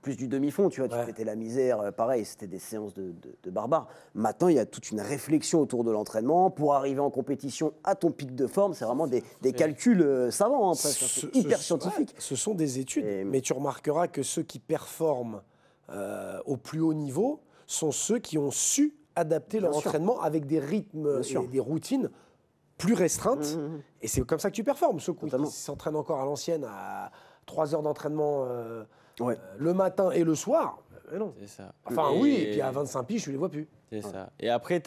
plus du demi-fond, tu vois, tu mettais la misère. Pareil, c'était des séances de barbares. Maintenant, il y a toute une réflexion autour de l'entraînement. Pour arriver en compétition à ton pic de forme, c'est vraiment des calculs savants, hein, presque. C'est hyper scientifique. Ce sont des études, mais tu remarqueras que ceux qui performent au plus haut niveau sont ceux qui ont su adapter leur entraînement avec des rythmes et des routines plus restreintes. Et c'est comme ça que tu performes. Ceux qui s'entraînent encore à l'ancienne à 3 heures d'entraînement le matin et le soir, non. C'est ça. Enfin oui, et puis à 25 piges, tu les vois plus. C'est ça. Et après,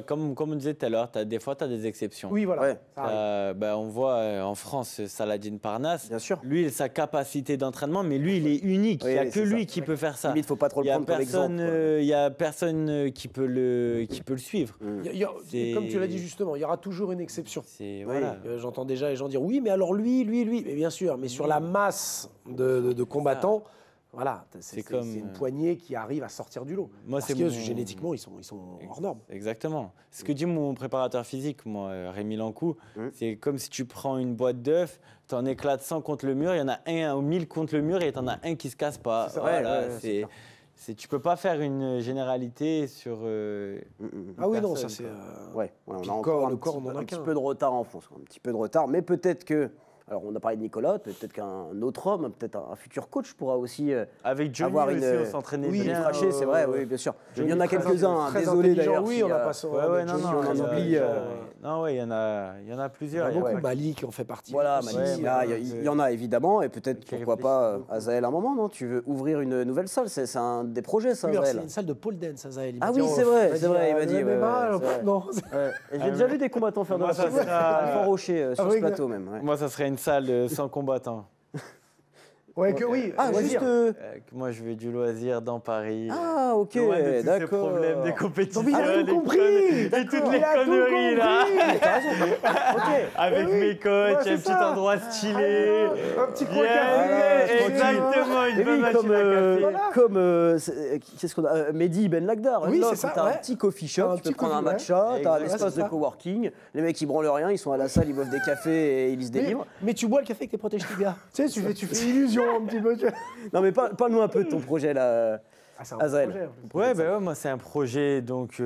comme on disait tout à l'heure, des fois, tu as des exceptions. Oui, voilà. On voit en France Saladin Parnasse. Bien sûr. Lui, sa capacité d'entraînement, mais lui, il est unique. Il n'y a que lui qui peut faire ça. Il ne faut pas trop le prendre comme exemple. Il n'y a personne qui peut le suivre. Comme tu l'as dit justement, il y aura toujours une exception. Voilà. J'entends déjà les gens dire oui, mais alors lui. Mais bien sûr, mais sur la masse de combattants. Voilà, c'est une poignée qui arrive à sortir du lot. Parce que génétiquement, ils sont hors normes. Exactement. Ce que dit mon préparateur physique, moi, Rémi Lancou, c'est comme si tu prends une boîte d'œufs, tu en éclates 100 contre le mur, il y en a un ou 1000 contre le mur et tu en as un qui ne se casse pas. Tu ne peux pas faire une généralité sur. Ah oui, non, ça c'est. On a encore un petit peu de retard en France, un petit peu de retard, mais peut-être que. Alors, on a parlé de Nicolas, peut-être qu'un autre homme, peut-être un futur coach pourra aussi avec Johnny avoir aussi, on s'entraînait bien. Fracher, c'est vrai, oui, bien sûr. Il y en a quelques-uns, désolé d'ailleurs. Oui, on a pas ça. on en oublie. Non, il y en a plusieurs. Il y a beaucoup. Mali qui en fait partie. Voilà, Mali, il y en a évidemment, et peut-être, pourquoi pas, Azaël, à un moment, non? Tu veux ouvrir une nouvelle salle, c'est un des projets, ça, Azaël. C'est une salle de pole dance, Azaël. Ah oui, c'est vrai, il m'a dit. Non. J'ai déjà vu des combattants faire de la pole dance à Fort-Rocher, sur ce plateau même. Moi, ça serait une salle sans combattants. Oui. Juste. Moi, je veux du loisir dans Paris. Ah, ok, d'accord. Ces problèmes des compétitions. Il a tout compris. Et toutes les conneries, là. Avec mes coachs, un petit endroit stylé. Un petit coin café. Exactement, une bonne machine à café. Comme, qu'est-ce qu'on a Mehdi Ben Lagdar. Oui, c'est ça. Tu as un petit coffee shop, tu peux prendre un matcha, tu as un espace de coworking. Les mecs, ils branlent rien, ils sont à la salle, ils boivent des cafés et ils lisent des livres. Mais tu bois le café avec tes protèges Tiga. Tu sais, tu fais illusion un petit peu. Non, mais parle-nous un peu de ton projet là, Azaël. Moi c'est un projet, donc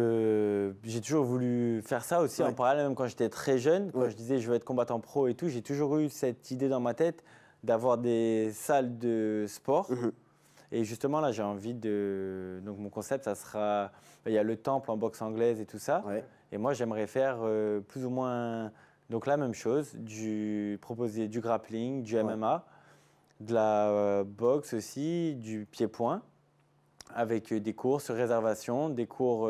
j'ai toujours voulu faire ça aussi en parallèle, même quand j'étais très jeune, quand je disais je veux être combattant pro et tout, j'ai toujours eu cette idée dans ma tête d'avoir des salles de sport. Et justement là j'ai envie de... Donc mon concept ça sera, il y a le temple en boxe anglaise et tout ça, et moi j'aimerais faire plus ou moins, donc la même chose, proposer du grappling, du MMA, de la boxe aussi, du pied-point, avec des cours sur réservation, des cours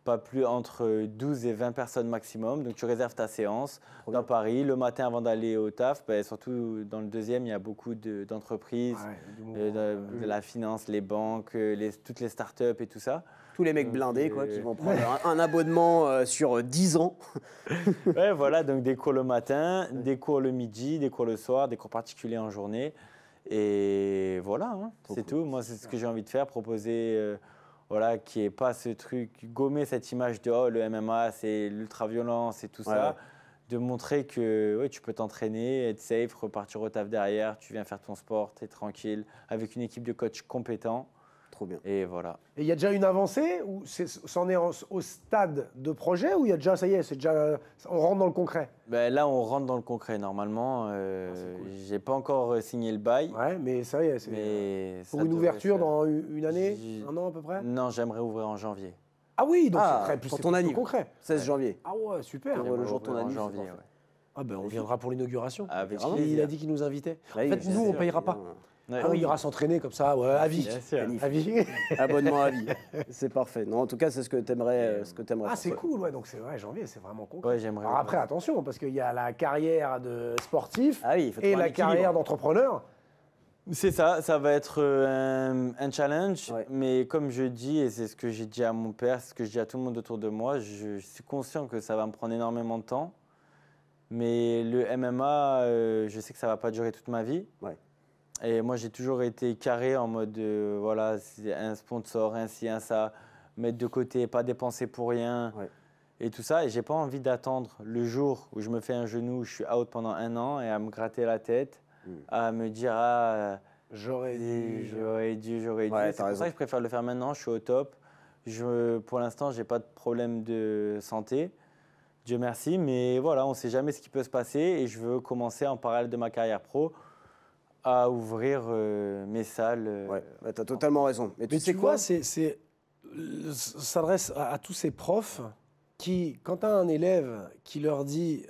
pas plus entre 12 et 20 personnes maximum. Donc tu réserves ta séance dans Paris. Le matin avant d'aller au taf, surtout dans le deuxième, il y a beaucoup d'entreprises, de la finance, les banques, toutes les startups et tout ça. Tous les mecs blindés qui vont prendre un abonnement sur 10 ans. Voilà, donc des cours le matin, des cours le midi, des cours le soir, des cours particuliers en journée. Et voilà, c'est tout. Moi, c'est ce que j'ai envie de faire, proposer, qu'il n'y ait pas ce truc, gommer cette image de le MMA, c'est l'ultra-violence et tout ça. De montrer que tu peux t'entraîner, être safe, repartir au taf derrière, tu viens faire ton sport, tu es tranquille, avec une équipe de coachs compétents. Trop bien. Et voilà. Et il y a déjà une avancée ou c'en est au stade de projet ou il y a déjà, ça y est, on rentre dans le concret? Là, on rentre dans le concret. Normalement, cool. J'ai pas encore signé le bail. Ouais, mais ça y est, c'est pour une ouverture dans une année, un an à peu près? Non, j'aimerais ouvrir en janvier. Ah oui, donc c'est pour ton année concret. 16 janvier. Ah ouais, super. Le jour de ton année. Janvier, Ah ben, on viendra pour l'inauguration. Il a dit qu'il nous invitait. En fait, nous, on ne payera pas. Il ira s'entraîner comme ça, à vie. À vie. Abonnement à vie. C'est parfait. Non, en tout cas, c'est ce que tu aimerais. Ah, c'est cool, donc c'est janvier, c'est vraiment concret. Ouais, j'aimerais. Alors après, attention, parce qu'il y a la carrière de sportif et la carrière d'entrepreneur. C'est ça, ça va être un challenge, Ouais. mais comme je dis, et c'est ce que j'ai dit à mon père, c'est ce que je dis à tout le monde autour de moi, je suis conscient que ça va me prendre énormément de temps, mais le MMA, je sais que ça ne va pas durer toute ma vie. Ouais. Et moi, j'ai toujours été carré en mode, voilà, c'est un sponsor, un ci, un ça, mettre de côté, pas dépenser pour rien, Ouais. et tout ça. Et j'ai pas envie d'attendre le jour où je me fais un genou, je suis out pendant 1 an, et à me gratter la tête, à me dire, ah, J'aurais dû. j'aurais dû. Ouais, C'est t'as pour raison. ça que je préfère le faire maintenant, je suis au top. Pour l'instant, j'ai pas de problème de santé, Dieu merci, mais voilà, on sait jamais ce qui peut se passer, et je veux commencer en parallèle de ma carrière pro à ouvrir mes salles. Ouais, bah, t'as totalement raison. Mais Mais sais tu quoi vois, ça s'adresse à tous ces profs qui, quand tu as un élève qui leur dit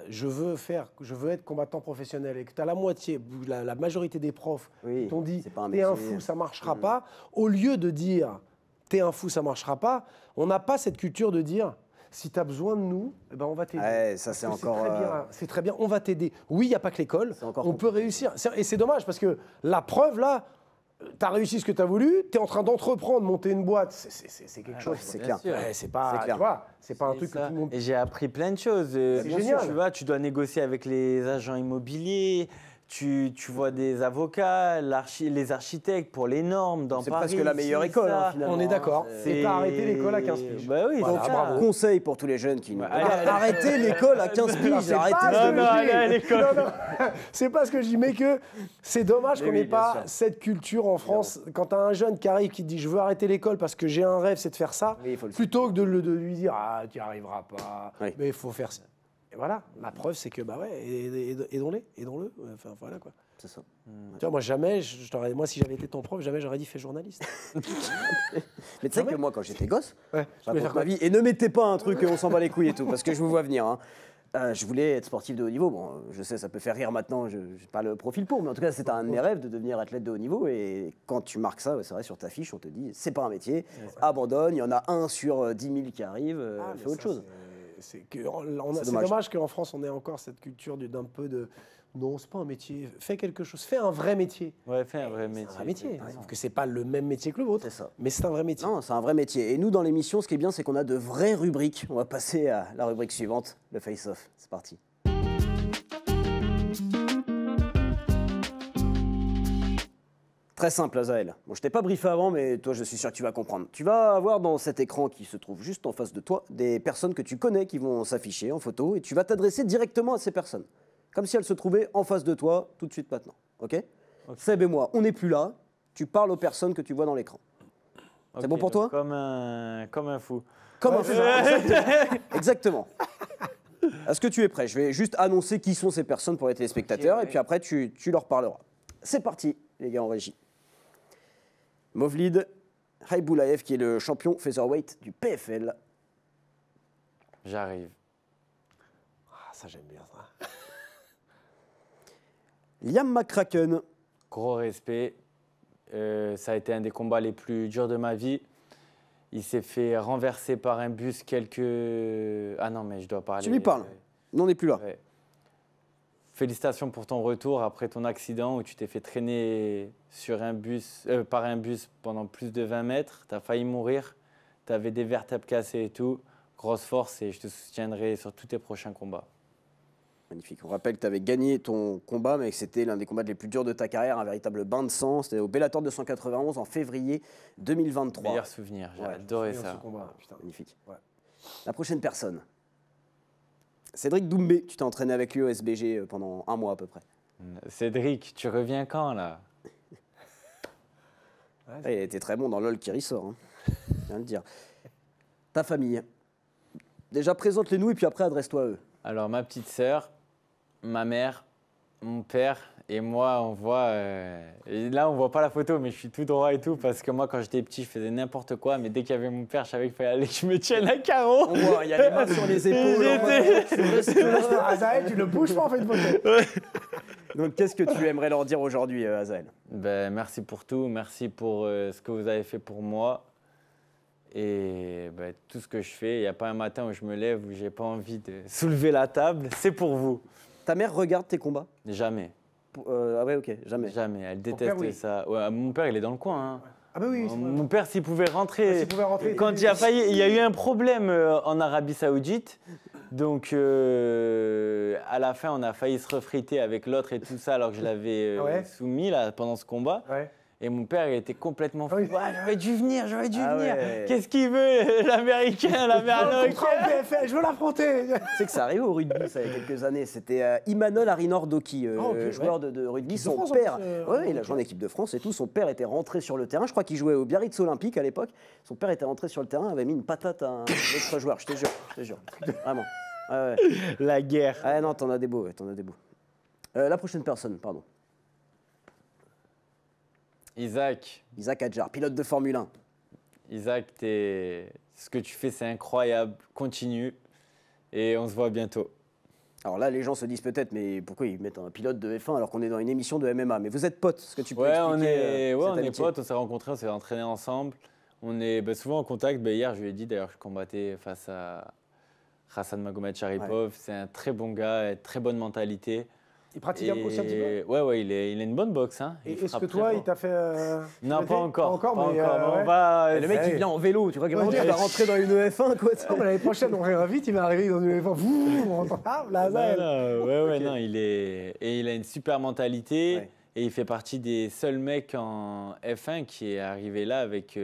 je veux être combattant professionnel, et que tu as la moitié, ou la majorité des profs Oui, qui t'ont dit c'est pas un t'es un métier. fou, ça marchera pas, au lieu de dire t'es un fou, ça marchera pas, on n'a pas cette culture de dire si tu as besoin de nous, eh ben on va t'aider. Ouais, ça, Parce c'est que encore, C'est très bien, on va t'aider. Oui, il n'y a pas que l'école, C'est encore on peut réussir. Et c'est dommage parce que la preuve, là, tu as réussi ce que tu as voulu, tu es en train d'entreprendre, monter une boîte, c'est quelque chose. c'est bien clair. sûr. Ouais, c'est pas, C'est clair. tu vois, c'est pas un C'est truc que ça. tout le monde... Et j'ai appris plein de choses. C'est génial. Tu vois, tu dois négocier avec les agents immobiliers, tu vois des avocats, les architectes pour les normes dans C'est Paris. presque la meilleure école, hein, finalement. On est d'accord. C'est- Et t'as arrêté l'école à 15 piges. Bah oui, Voilà, c'est ça. bravo. Conseil pour tous les jeunes qui nous allez, regardent. allez. Arrêtez l'école à 15 piges. C'est Arrêtez. pas ce que Non, je non, dis. allez à l'école. Non, non. C'est pas ce que je dis, mais que c'est dommage qu'on oui, n'ait bien pas sûr. cette culture en France. Quand tu as un jeune qui arrive qui te dit je veux arrêter l'école parce que j'ai un rêve, c'est de faire ça, Oui, il faut le plutôt que de lui dire ah tu n'y arriveras pas, Oui. mais il faut faire ça. Et voilà, la preuve c'est que bah ouais, aidons-le. Enfin voilà quoi. C'est ça. Tu vois, moi jamais, moi si j'avais été ton prof, jamais j'aurais dit fais journaliste. Mais tu sais que moi, quand j'étais gosse, Ouais. je raconte ma vie, et ne mettez pas un truc et on s'en bat les couilles et tout, parce que je vous vois venir. Hein. Je voulais être sportif de haut niveau. Bon, je sais, ça peut faire rire maintenant, je n'ai pas le profil pour, mais en tout cas, c'était un de mes rêves de devenir athlète de haut niveau. Et quand tu marques ça, ouais, c'est vrai, sur ta fiche, on te dit c'est pas un métier, abandonne, il y en a 1 sur 10 000 qui arrive, Mais fais autre ça, chose. C'est C'est dommage qu'en France on ait encore cette culture d'un peu de non, c'est pas un métier, fais quelque chose, fais un vrai métier. Ouais, fais un vrai C'est métier. un métier, sauf que c'est pas le même métier que le vôtre. C'est ça. Mais c'est un vrai métier. Non, c'est un vrai métier. Et nous, dans l'émission, ce qui est bien, c'est qu'on a de vraies rubriques. On va passer à la rubrique suivante, le face-off. C'est parti. Très simple, Azaël. Bon, je t'ai pas briefé avant, mais toi, je suis sûr que tu vas comprendre. Tu vas avoir dans cet écran qui se trouve juste en face de toi des personnes que tu connais qui vont s'afficher en photo et tu vas t'adresser directement à ces personnes. Comme si elles se trouvaient en face de toi tout de suite maintenant. OK? Seb et moi, on n'est plus là. Tu parles aux personnes que tu vois dans l'écran. C'est Ok, bon pour toi? donc comme un fou. Comme un fou. Exactement. Exactement. Est-ce que tu es prêt? Je vais juste annoncer qui sont ces personnes pour les téléspectateurs Ok, et puis après tu leur parleras. C'est parti, les gars en régie. Movlid Haïboulaev, qui est le champion featherweight du PFL. J'arrive. Ah, ça j'aime bien ça. Liam McCracken. Gros respect. Ça a été un des combats les plus durs de ma vie. Il s'est fait renverser par un bus Ah non, mais je dois parler. Tu lui parles. Nous, on n'est plus là. Ouais. Félicitations pour ton retour après ton accident où tu t'es fait traîner par un bus pendant plus de 20 mètres. Tu as failli mourir. Tu avais des vertèbres cassées et tout. Grosse force et je te soutiendrai sur tous tes prochains combats. Magnifique. On rappelle que tu avais gagné ton combat, mais que c'était l'un des combats les plus durs de ta carrière, un véritable bain de sang. C'était au Bellator 291 en février 2023. Meilleur souvenir, j'ai Ouais, adoré Bien ça. ce combat, putain. Magnifique. Ouais. La prochaine personne. Cédric Doumbé, tu t'es entraîné avec lui au SBG pendant 1 mois à peu près. Cédric, tu reviens quand là? Il a été très bon dans LOL qui ressort, hein. Je viens de le dire. Ta famille. Déjà, présente-les nous et puis après, adresse-toi à eux. Alors, ma petite sœur, ma mère, mon père et moi, on voit. Et là, on voit pas la photo, mais je suis tout droit et tout parce que moi, quand j'étais petit, je faisais n'importe quoi. Mais dès qu'il y avait mon père, je savais qu'il fallait aller que je me tienne à carreau. On voit, il y a les mains sur les épaules. Azaël, tu le bouges pas en fait une photo. Donc, qu'est-ce que tu aimerais leur dire aujourd'hui, Azaël? Ben, merci pour tout, merci pour ce que vous avez fait pour moi. Et ben, tout ce que je fais, il n'y a pas un matin où je me lève où j'ai pas envie de soulever la table, c'est pour vous. Ta mère regarde tes combats? Jamais. Ah ouais, ok, jamais. Jamais, elle père, déteste oui. ça. Ouais, mon père, il est dans le coin. Hein. Ah bah oui, Mon père, s'il pouvait rentrer. s'il pouvait rentrer, Quand il y a eu un problème en Arabie Saoudite. Donc, à la fin, on a failli se refriter avec l'autre et tout ça, alors que je l'avais soumis là, pendant ce combat. Ouais. Et mon père, il était complètement fou. Oui. Ouais, j'aurais dû venir. Ouais. Qu'est-ce qu'il veut, l'Américain, l'Américain? Contrat au PFL, je veux l'affronter. Tu sais que ça arrivait au rugby, ça, il y a quelques années. C'était Imanol Arinordoki, joueur de rugby. Équipe de Son France, père, en plus, ouais, il a joué en équipe de France et tout. Son père était rentré sur le terrain. Je crois qu'il jouait au Biarritz Olympique à l'époque. Son père était rentré sur le terrain, avait mis une patate à un autre joueur. Je te jure. Vraiment. Ouais. La guerre. Ah non, t'en as des beaux, t'en as des beaux. La prochaine personne, pardon. Isaac, Hadjar, pilote de Formule 1. Isaac, ce que tu fais, c'est incroyable. Continue. Et on se voit bientôt. Alors là, les gens se disent peut-être, mais pourquoi ils mettent un pilote de F1 alors qu'on est dans une émission de MMA? Mais vous êtes potes, est-ce que tu peux Ouais, expliquer on cette est amitié? potes, on s'est rencontrés, on s'est entraînés ensemble. On est souvent en contact. Hier, je lui ai dit d'ailleurs que je combattais face à Hassan Magomed Sharipov. C'est un très bon gars, très bonne mentalité. Il pratique aussi un petit peu. Ouais, il a une bonne boxe. Hein. Et est-ce que toi, il t'a fait. Non, pas encore. Pas encore, mais. On va. Et le mec, il vient en vélo, tu vois, vraiment, tu vas rentrer dans une F1, quoi. Non, mais l'année prochaine, on verra vite, il va arriver dans une F1. Ouais, non, il a une super mentalité. Ouais. Et il fait partie des seuls mecs en F1 qui est arrivé là avec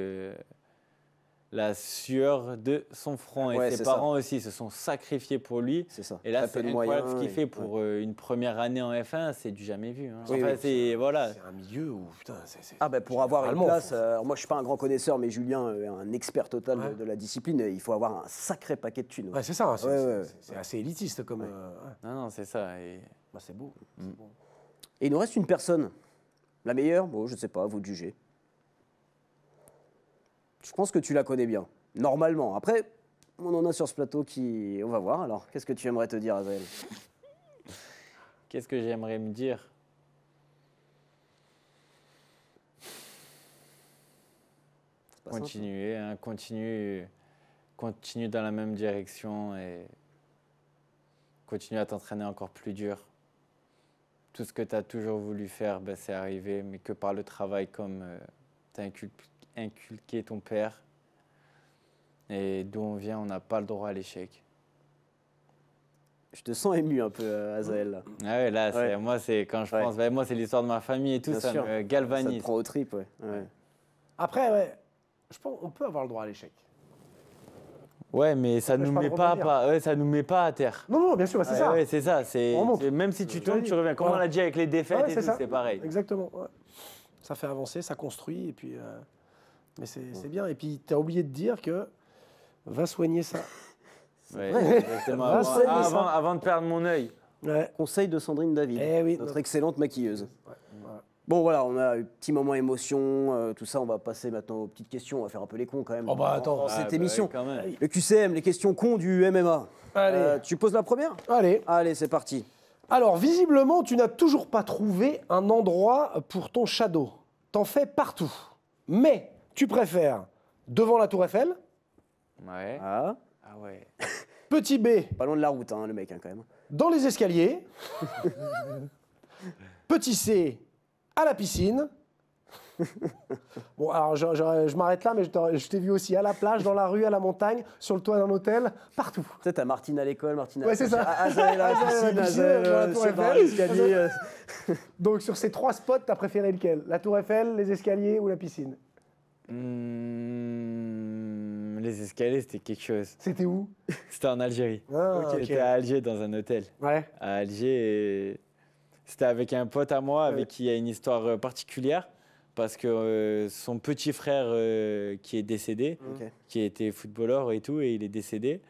la sueur de son front. Et Ouais, ses c'est parents aussi se sont sacrifiés pour lui. C'est ça. Et là, Très c'est peu de incroyable moyens ce qu'il fait et- pour une première année en F1. C'est du jamais vu. Hein. Oui, oui. C'est voilà. C'est un milieu où. Putain, c'est. Ah ben pour avoir une Allemand, place, alors moi je suis pas un grand connaisseur, mais Julien est un expert total Ouais. de la discipline, il faut avoir un sacré paquet de thunes. Ouais, c'est ça. Ouais. C'est assez élitiste comme. Ouais. Non, c'est ça. Et Bah, c'est beau. Et il nous reste une personne. La meilleure? Bon, je sais pas, vous de juger. Je pense que tu la connais bien, normalement. Après, on en a sur ce plateau qui... On va voir, alors. Qu'est-ce que tu aimerais te dire, Azael? qu'est-ce que j'aimerais me dire? C'est pas simple. Continuer, hein, continue dans la même direction et continue à t'entraîner encore plus dur. Tout ce que tu as toujours voulu faire, ben, c'est arrivé, mais que par le travail, comme tu as inculqué ton père. Et d'où on vient, on n'a pas le droit à l'échec. Je te sens ému un peu, Azael. Là. Ah ouais, là, Ouais. moi, c'est quand je Ouais. pense, ben, moi, c'est l'histoire de ma famille et tout, Bien ça sûr. me Ça galvanise. te prend aux tripes, ouais. Après, ouais, je pense qu'on peut avoir le droit à l'échec. Ouais, mais ça empêche nous pas de met pas, rebondir. ouais, ça nous met pas à terre. Non, bien sûr, c'est ça. Ouais, c'est ça. On remonte. Même si tu Je tombes, l'ai tu dit. reviens. Comme on Voilà. l'a dit avec les défaites Ouais, et tout, ça. c'est pareil. Exactement. Ouais. Ça fait avancer, ça construit, et puis. Mais c'est bien. Et puis, tu as oublié de dire que va soigner ça. Ouais, vrai. exactement. Va soigner Avant de perdre mon œil. Ouais. Conseil de Sandrine David, Eh oui, notre excellente maquilleuse. Ouais. Bon voilà, on a un petit moment émotion, tout ça, on va passer maintenant aux petites questions, on va faire un peu les cons quand même. Oh bah, attends. Dans cette Ah, bah, émission. quand même. Le QCM, les questions cons du MMA. Allez. Tu poses la première? Allez. Allez, c'est parti. Alors, visiblement, tu n'as toujours pas trouvé un endroit pour ton shadow. T'en fais partout. Mais tu préfères devant la Tour Eiffel, Ouais. Ah, Ah ouais. petit B, pas loin de la route, hein, le mec, hein, quand même. dans les escaliers, petit C, à la piscine. Bon, alors je m'arrête là, mais je t'ai vu aussi à la plage, dans la rue, à la montagne, sur le toit d'un hôtel, partout. Tu sais, t'as Martine à l'école, Martine à Ouais, c'est ça. Azael à la piscine, Azael dans la Tour sur Eiffel. l'escalier. Donc, sur ces trois spots, t'as préféré lequel? La Tour Eiffel, les escaliers ou la piscine? Les escaliers, c'était quelque chose. C'était où? C'était en Algérie. Ah, ok. J'étais à Alger dans un hôtel. Ouais. À Alger, et c'était avec un pote à moi avec qui il y a une histoire particulière parce que son petit frère qui est décédé, Ok. qui était footballeur et tout, et il est décédé.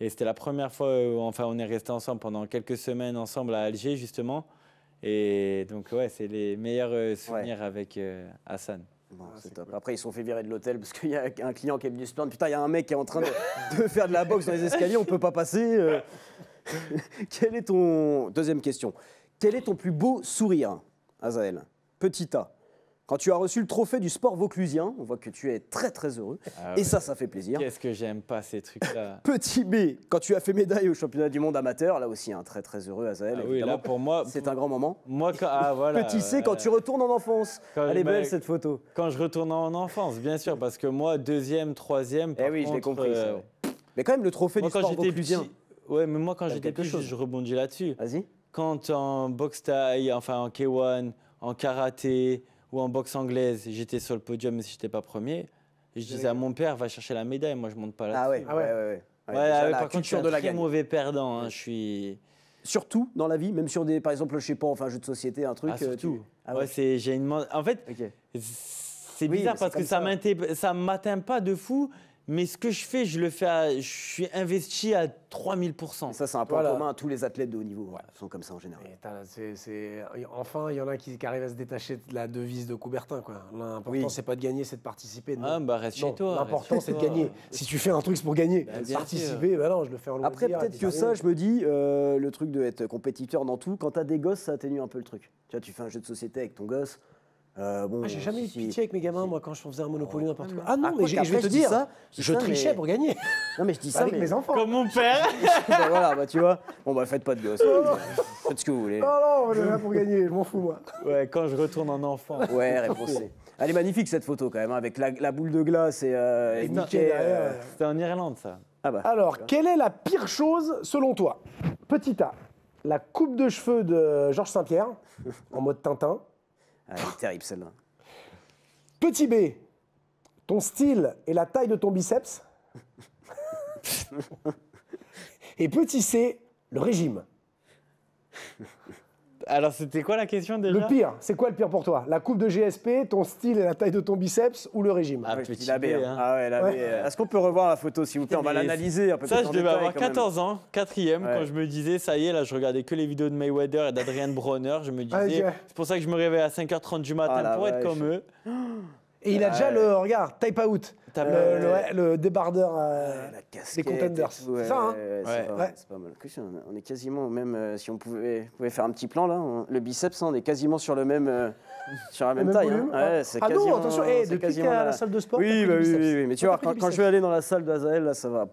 Et c'était la première fois où enfin, on est resté ensemble pendant quelques semaines ensemble à Alger, justement. Et donc, ouais, c'est les meilleurs souvenirs avec Hassan. Bon, c'est top. Après, ils se sont fait virer de l'hôtel parce qu'il y a un client qui est venu se plaindre. Putain, il y a un mec qui est en train de faire de la boxe dans les escaliers, on peut pas passer. Quel est ton... Deuxième question. Quel est ton plus beau sourire, Azael? Petit A. Quand tu as reçu le trophée du sport vauclusien, on voit que tu es très très heureux. Ah et ça fait plaisir. Qu'est-ce que j'aime pas ces trucs-là. Petit B, quand tu as fait médaille au championnat du monde amateur, là aussi, très très heureux, Azaël. Oui, là pour moi, c'est un grand moment. Moi, voilà. Petit C, quand tu retournes en enfance. Elle est belle cette photo. Quand je retourne en enfance, bien sûr, parce que moi, 2e, 3e. Eh oui, je l'ai compris. Mais quand même, le trophée du sport vauclusien. Ouais, mais moi, quand j'étais petit, je rebondis là-dessus. Vas-y. Quand en boxe thaï, enfin en K1, en karaté ou en boxe anglaise, j'étais sur le podium, mais si je n'étais pas premier, je disais à mon père, va chercher la médaille, moi je monte pas là-dessus. Ah ouais. Par contre, je suis un très mauvais perdant. Je suis... Surtout dans la vie, même sur des, par exemple, je sais pas, enfin, jeu de société, un truc. Surtout. J'ai une... En fait, c'est bizarre parce que ça ne m'atteint pas de fou. Mais ce que je fais, je suis investi à 3000%. Et ça, c'est un point commun à tous les athlètes de haut niveau. Ils sont comme ça en général. Enfin, il y en a qui arrivent à se détacher de la devise de Coubertin. L'important, c'est pas de gagner, c'est de participer. Reste chez toi. L'important, c'est de gagner. Si tu fais un truc, c'est pour gagner. Participer, non, je le fais en loisir. Après, peut-être que ça, je me dis, le truc d'être compétiteur dans tout, quand tu as des gosses, ça atténue un peu le truc. Tu vois, tu fais un jeu de société avec ton gosse. J'ai jamais eu de pitié avec mes gamins, moi, quand je faisais un Monopoly, n'importe quoi. Ah non, mais je vais te dire, je trichais pour gagner. Non, mais je dis ça avec mes enfants. Comme mon père. Voilà, tu vois. Bon, faites pas de gosses. Faites ce que vous voulez. Non, on est là pour gagner, je m'en fous, moi. Ouais, quand je retourne en enfant. Ouais, réponse C. Elle est magnifique, cette photo, quand même, avec la boule de glace et Mickey. C'était en Irlande, ça. Alors, quelle est la pire chose, selon toi? Petit A, la coupe de cheveux de Georges Saint-Pierre, en mode Tintin. Elle est terrible, celle-là. Petit B, ton style et la taille de ton biceps. Et petit C, le régime. Alors, c'était quoi la question déjà? Le pire, c'est quoi le pire pour toi? La coupe de GSP, ton style et la taille de ton biceps ou le régime? Petit la B. La B. Est-ce qu'on peut revoir la photo, s'il vous plaît? On va l'analyser un peu plus en détail. Ça, je devais avoir 14 ans, 4e, quand je me disais, ça y est, là, je regardais que les vidéos de Mayweather et d'Adrian Bronner. Je me disais, c'est pour ça que je me réveille à 5h30 du matin pour être comme eux. Et il a déjà regarde, type out. Le débardeur des Contenders. C'est ça, hein? C'est pas mal. On est quasiment, même si on pouvait faire un petit plan là, le biceps, on est quasiment sur la même taille. Non, attention, depuis que tu es à la salle de sport. Oui, mais tu vois, quand je vais aller dans la salle d'Azaël, là, ça va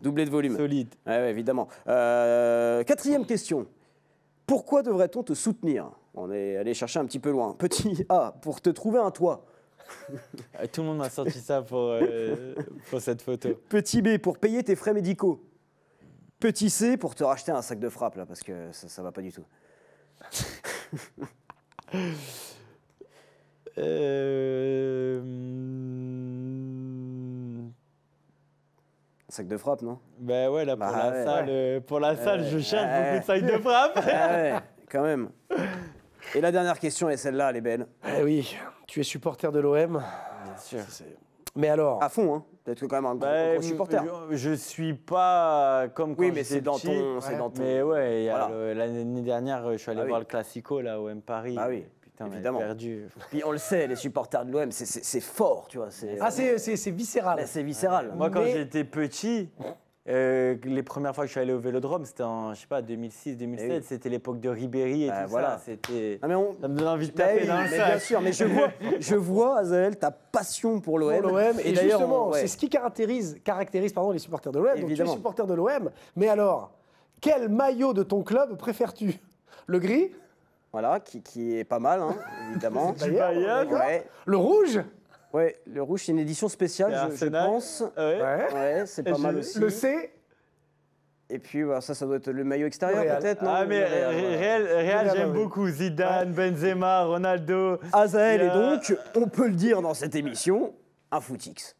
doubler de volume. Solide. Ouais, évidemment. 4e question. Pourquoi devrait-on te soutenir? On est allé chercher un petit peu loin. Petit A, pour te trouver un toit. Tout le monde m'a sorti ça pour cette photo. Petit B, pour payer tes frais médicaux. Petit C, pour te racheter un sac de frappe, là, parce que ça va pas du tout. Un sac de frappe, non? Ben ouais, là, pour la salle, je cherche beaucoup de sacs de frappe. Ouais, quand même. Et la dernière question, et celle-là, elle est belle. Oui, tu es supporter de l'OM. Bien sûr. Mais alors... À fond, hein. Peut-être que quand même un gros supporter. Je suis pas comme quand mais c'est dans ton... Mais ouais, l'année dernière, je suis allé voir le Classico, là, OM Paris. Ah oui. Putain, évidemment. On a perdu. Puis on le sait, les supporters de l'OM, c'est fort, tu vois. C'est viscéral. C'est viscéral. Moi, quand j'étais petit... les premières fois que je suis allé au Vélodrome, c'était en, je sais pas, 2006, 2007, c'était l'époque de Ribéry et tout ça. C'était... Ça me donne envie de taper dans le sac. Bien sûr, mais je vois, Azaël, ta passion pour l'OM. Et justement, c'est ce qui caractérise les supporters de l'OM. Donc tu es supporter de l'OM, mais alors, quel maillot de ton club préfères-tu? Le gris? Voilà, qui est pas mal, hein, évidemment. Le rouge? Ouais, le rouge, c'est une édition spéciale, je pense. Ouais, c'est pas mal aussi. Le C? Et puis, ça doit être le maillot extérieur, peut-être, non? Ah, mais Real, j'aime beaucoup. Zidane, Benzema, Ronaldo. Azaël, et donc, on peut le dire dans cette émission, un footix.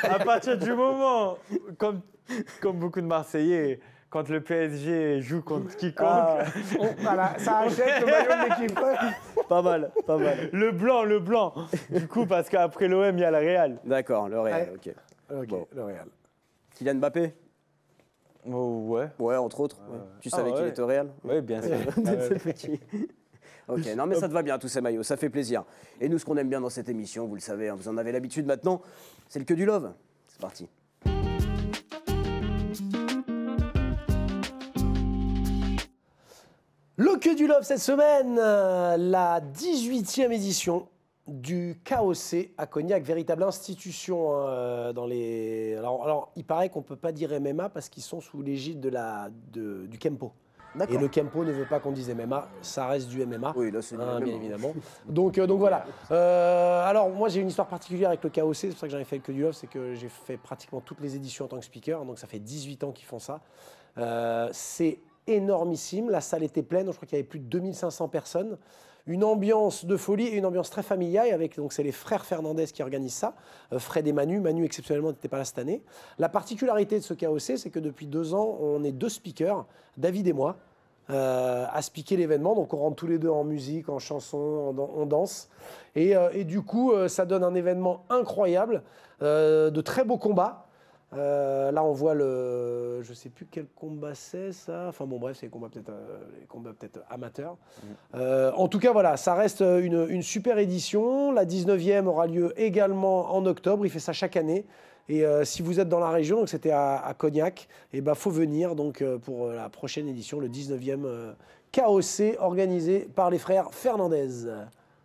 À partir du moment, comme beaucoup de Marseillais, quand le PSG joue contre quiconque. Voilà, ça achète le maillot de l'équipe. Pas mal. Le blanc. Du coup, parce qu'après l'OM, il y a le Real. D'accord, le Real, ok. Bon. Le Real. Kylian Mbappé? Ouais. Ouais, entre autres. Tu savais qu'il était au Real? Oui, bien sûr. Ok, non mais ça te va bien tous ces maillots, ça fait plaisir. Et nous, ce qu'on aime bien dans cette émission, vous le savez, hein, vous en avez l'habitude maintenant, c'est le que du love. C'est parti. Le que du love cette semaine, la 18e édition du KOC à Cognac, véritable institution dans les... Alors, il paraît qu'on ne peut pas dire MMA parce qu'ils sont sous l'égide du Kempo. Et le Kempo ne veut pas qu'on dise MMA, ça reste du MMA, oui, là, c'est bien évidemment. Donc voilà. Alors moi j'ai une histoire particulière avec le KOC, c'est pour ça que j'en ai fait que du love, c'est que j'ai fait pratiquement toutes les éditions en tant que speaker, donc ça fait 18 ans qu'ils font ça. C'est énormissime, la salle était pleine, je crois qu'il y avait plus de 2500 personnes. Une ambiance de folie et une ambiance très familiale avec, donc c'est les frères Fernandez qui organisent ça, Fred et Manu. Manu exceptionnellement n'était pas là cette année. La particularité de ce KOC, c'est que depuis 2 ans, on est 2 speakers, David et moi, à speaker l'événement. Donc on rentre tous les deux en musique, en chanson, on danse. Et du coup, ça donne un événement incroyable, de très beaux combats. Là, on voit je ne sais plus quel combat c'est, ça. Enfin bon, bref, c'est les combats peut-être amateurs. En tout cas, voilà, ça reste une super édition. La 19e aura lieu également en octobre. Il fait ça chaque année. Et si vous êtes dans la région, donc c'était à Cognac, et faut venir donc pour la prochaine édition, le 19e KOC organisé par les frères Fernandez.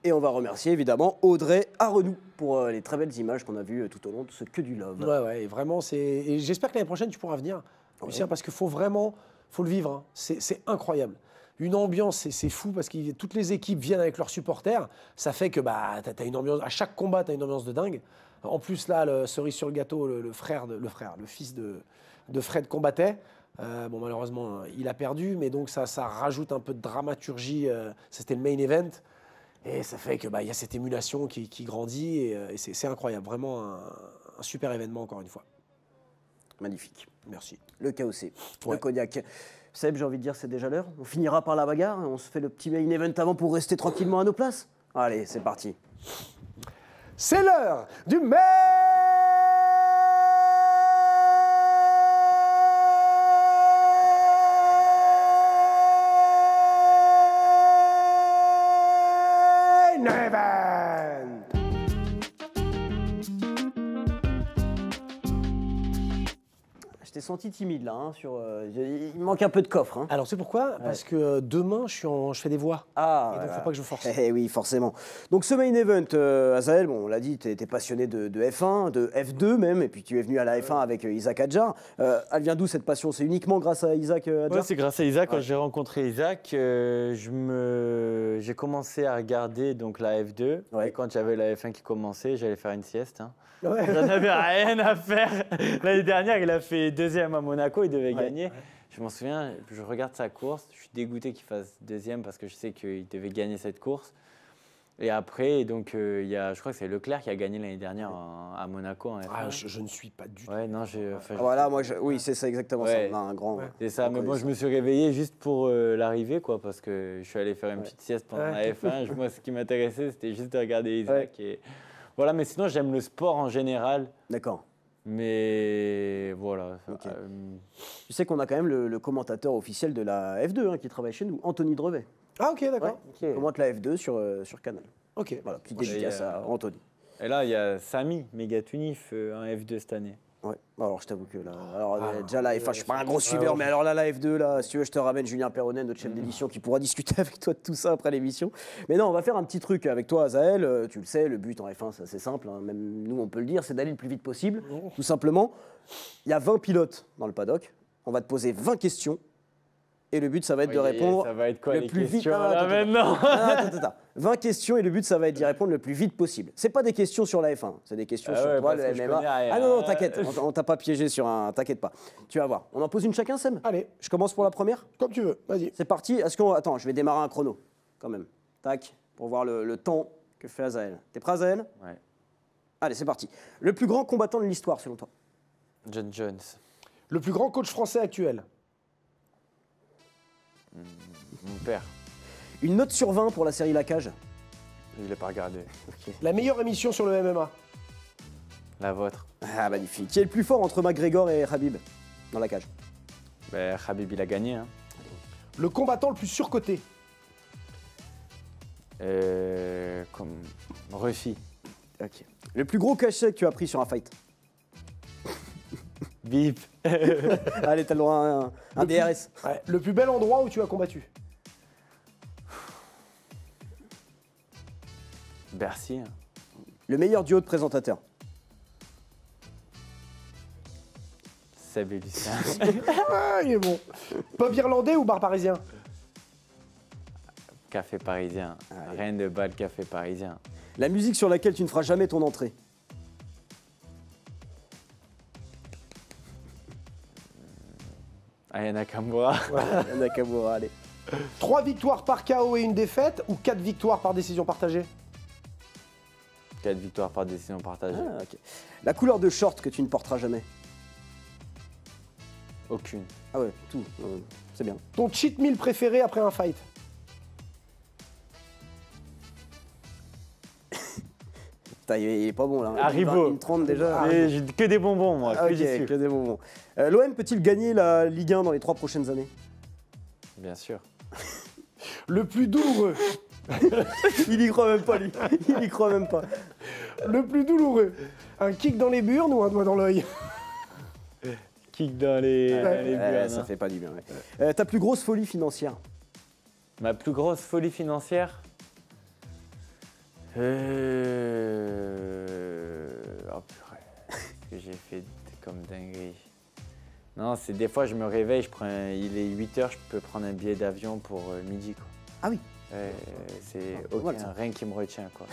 Et on va remercier évidemment Audrey Arenou pour les très belles images qu'on a vues tout au long de ce Que du Love. Ouais, et vraiment, et j'espère que l'année prochaine, tu pourras venir, Lucien, parce qu'il faut le vivre. Hein. C'est incroyable. Une ambiance, c'est fou, parce que toutes les équipes viennent avec leurs supporters. Ça fait que t'as une ambiance, à chaque combat, tu as une ambiance de dingue. En plus, là, le cerise sur le gâteau, le fils de Fred combattait. Bon, malheureusement, il a perdu, mais donc ça rajoute un peu de dramaturgie. C'était le main event. Et ça fait que y a cette émulation qui grandit et c'est incroyable. Vraiment un super événement, encore une fois. Magnifique. Merci. Le KOC, le Cognac. Seb, j'ai envie de dire, c'est déjà l'heure. On finira par la bagarre. On se fait le petit main event avant pour rester tranquillement à nos places. Allez, c'est parti. C'est l'heure du main event. Je t'ai senti timide là, il manque un peu de coffre. Hein. Alors c'est pourquoi Parce que demain je fais des voix. Ah, et donc il ne faut pas que je force. Eh oui, forcément. Donc ce main event, Azaël, bon, on l'a dit, tu étais passionné de F1, de F2 même, et puis tu es venu à la F1 avec Isaac Adjar. Elle vient d'où cette passion? C'est uniquement grâce à Isaac Adjar? Ouais, c'est grâce à Isaac. Quand j'ai rencontré Isaac, j'ai commencé à regarder donc, la F2. Ouais. Et quand j'avais la F1 qui commençait, j'allais faire une sieste. Hein. Ouais. J'en avais rien à faire. L'année dernière, il a fait 2e à Monaco, il devait gagner. Ouais. Je m'en souviens, je regarde sa course, je suis dégoûté qu'il fasse 2e parce que je sais qu'il devait gagner cette course. Et après, donc, je crois que c'est Leclerc qui a gagné l'année dernière à Monaco. En F1. Ah, je ne suis pas du tout. Ouais, non, voilà, oui, c'est ça exactement ça. On a un grand. C'est ça, mais bon, je me suis réveillé juste pour l'arrivée, quoi, parce que je suis allé faire une petite sieste pendant la F1. Moi, ce qui m'intéressait, c'était juste de regarder Isaac. Et... Voilà, mais sinon, j'aime le sport en général. D'accord. Mais voilà. Okay. Tu sais qu'on a quand même le commentateur officiel de la F2 qui travaille chez nous, Anthony Drevet. Ah ok, d'accord. Qui commente la F2 sur Canal. Ok. Voilà, petite dédicace à Anthony. Et là, il y a Samy, Mégatunif, en F2 cette année. Ouais. Alors je t'avoue que là, déjà la F1, je suis pas un gros suiveur, mais alors là la F2, là, si tu veux, je te ramène Julien Perronnet, notre chef d'édition, qui pourra discuter avec toi de tout ça après l'émission. Mais non, on va faire un petit truc avec toi, Azaël. Tu le sais, le but en F1, c'est assez simple. Hein. Même nous, on peut le dire, c'est d'aller le plus vite possible. Tout simplement. Il y a 20 pilotes dans le paddock. On va te poser 20 questions. Et le but, ça va être de répondre ça va être quoi, le plus vite. Maintenant 20 questions et le but, ça va être d'y répondre le plus vite possible. C'est pas des questions sur la F1, c'est des questions sur toi, le MMA. Ah non, t'inquiète, on t'a pas piégé sur un. T'inquiète pas. Tu vas voir. On en pose une chacun, Sam? Allez. Je commence pour la première? Comme tu veux, vas-y. C'est parti. Attends, je vais démarrer un chrono, quand même. Tac, pour voir le temps que fait Azaël. T'es prêt, Azaël? Ouais. Allez, c'est parti. Le plus grand combattant de l'histoire, selon toi? John Jones. Le plus grand coach français actuel? Mon père. Une note sur 20 pour la série La Cage? Je l'ai pas regardé. Okay. La meilleure émission sur le MMA? La vôtre. Ah, magnifique. Qui est le plus fort entre McGregor et Khabib dans La Cage? Khabib, il a gagné. Hein. Le combattant le plus surcoté? Comme Ruffy. Ok. Le plus gros cachet que tu as pris sur un fight? Bip. Allez, t'as le droit à un DRS. Ouais. Le plus bel endroit où tu as combattu? Bercy. Le meilleur duo de présentateurs. Seb et Lucien. Ah, il est bon. Pub irlandais ou bar parisien? Café parisien. Rien de bas le café parisien. La musique sur laquelle tu ne feras jamais ton entrée. Aya Nakamura. Nakamura, allez. 3 victoires par KO et une défaite ou 4 victoires par décision partagée? 4 victoires par décision partagée. Ah, ok. La couleur de short que tu ne porteras jamais. Aucune. Ah ouais, tout. C'est bien. Ton cheat meal préféré après un fight? Putain, il est pas bon là. Haribo. Une 30 déjà. Mais j'ai que des bonbons, moi. Ah, que ok, des que des bonbons. L'OM peut-il gagner la Ligue 1 dans les 3 prochaines années? Bien sûr. Le plus douloureux. Il y croit même pas, lui. Il y croit même pas. Le plus douloureux. Un kick dans les burnes ou un doigt dans l'œil? Kick dans les burnes. Ça fait pas du bien. Ouais. Ta plus grosse folie financière? Ma plus grosse folie financière Oh purée. Ce que j'ai fait comme dinguerie. Non, c'est des fois je me réveille, il est 8h, je peux prendre un billet d'avion pour midi. Quoi. Ah oui. C'est voilà, rien qui me retient. Quoi.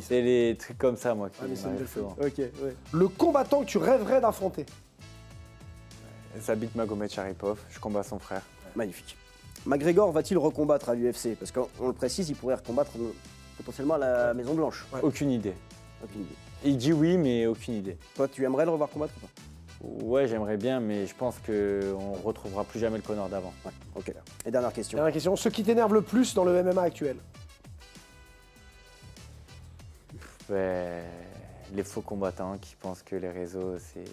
C'est les trucs comme ça, moi, qui m'arrivent souvent. Ok, ouais. Le combattant que tu rêverais d'affronter? Zabit Magomed-Sharipov, je combats son frère. Magnifique. McGregor va-t-il recombattre à l'UFC? Parce qu'on le précise, il pourrait recombattre potentiellement à la Maison Blanche. Ouais. Aucune idée. Aucune idée. Il dit oui, mais aucune idée. Toi, tu aimerais le revoir combattre ou pas? Ouais, j'aimerais bien, mais je pense qu'on ne retrouvera plus jamais le Conor d'avant. Ouais, ok. Et dernière question. Dernière question. Ce qui t'énerve le plus dans le MMA actuel? Les faux combattants qui pensent que les réseaux, c'est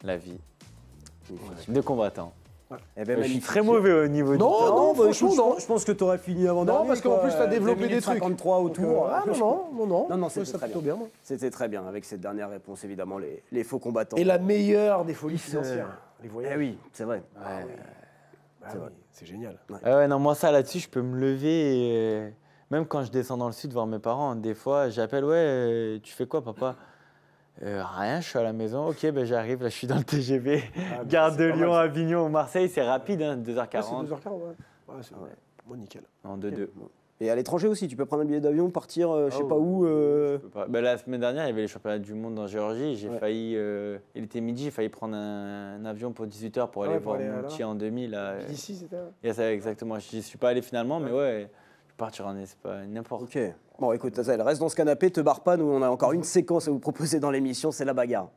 la vie. De combattants. Ouais. Eh ben, je suis très mauvais au niveau du temps. Non, franchement, non. Je pense que tu aurais fini avant dernier. Non, parce qu'en plus, tu as développé des trucs. 53 autour. Ah non, c'était très bien. C'était très bien. Avec cette dernière réponse, évidemment, les faux combattants. Et la meilleure des folies financières. Les voyages. Eh oui, c'est vrai. C'est génial. Ouais. Ouais, non, moi, ça, là-dessus, je peux me lever. Et même quand je descends dans le sud voir mes parents, des fois, j'appelle, ouais, tu fais quoi, papa? Rien, je suis à la maison. Ok, ben j'arrive, là je suis dans le TGV. Gare de Lyon, Avignon, Marseille, c'est rapide, hein, 2h40. Ah, c'est 2h40, ouais. Ouais, c'est vrai. Bon, nickel. En 2-2. Et à l'étranger aussi, tu peux prendre un billet d'avion, partir, je sais pas où. Je peux pas. Ben, la semaine dernière, il y avait les championnats du monde en Géorgie. J'ai failli, il était midi, j'ai failli prendre un avion pour 18h pour aller voir Mouti en demi. D'ici, c'était. Exactement, je n'y suis pas allé finalement, mais ouais, je vais partir en Espagne, n'importe. Ok. Bon, écoute, Azael, reste dans ce canapé, te barre pas. Nous, on a encore une séquence à vous proposer dans l'émission, c'est la bagarre.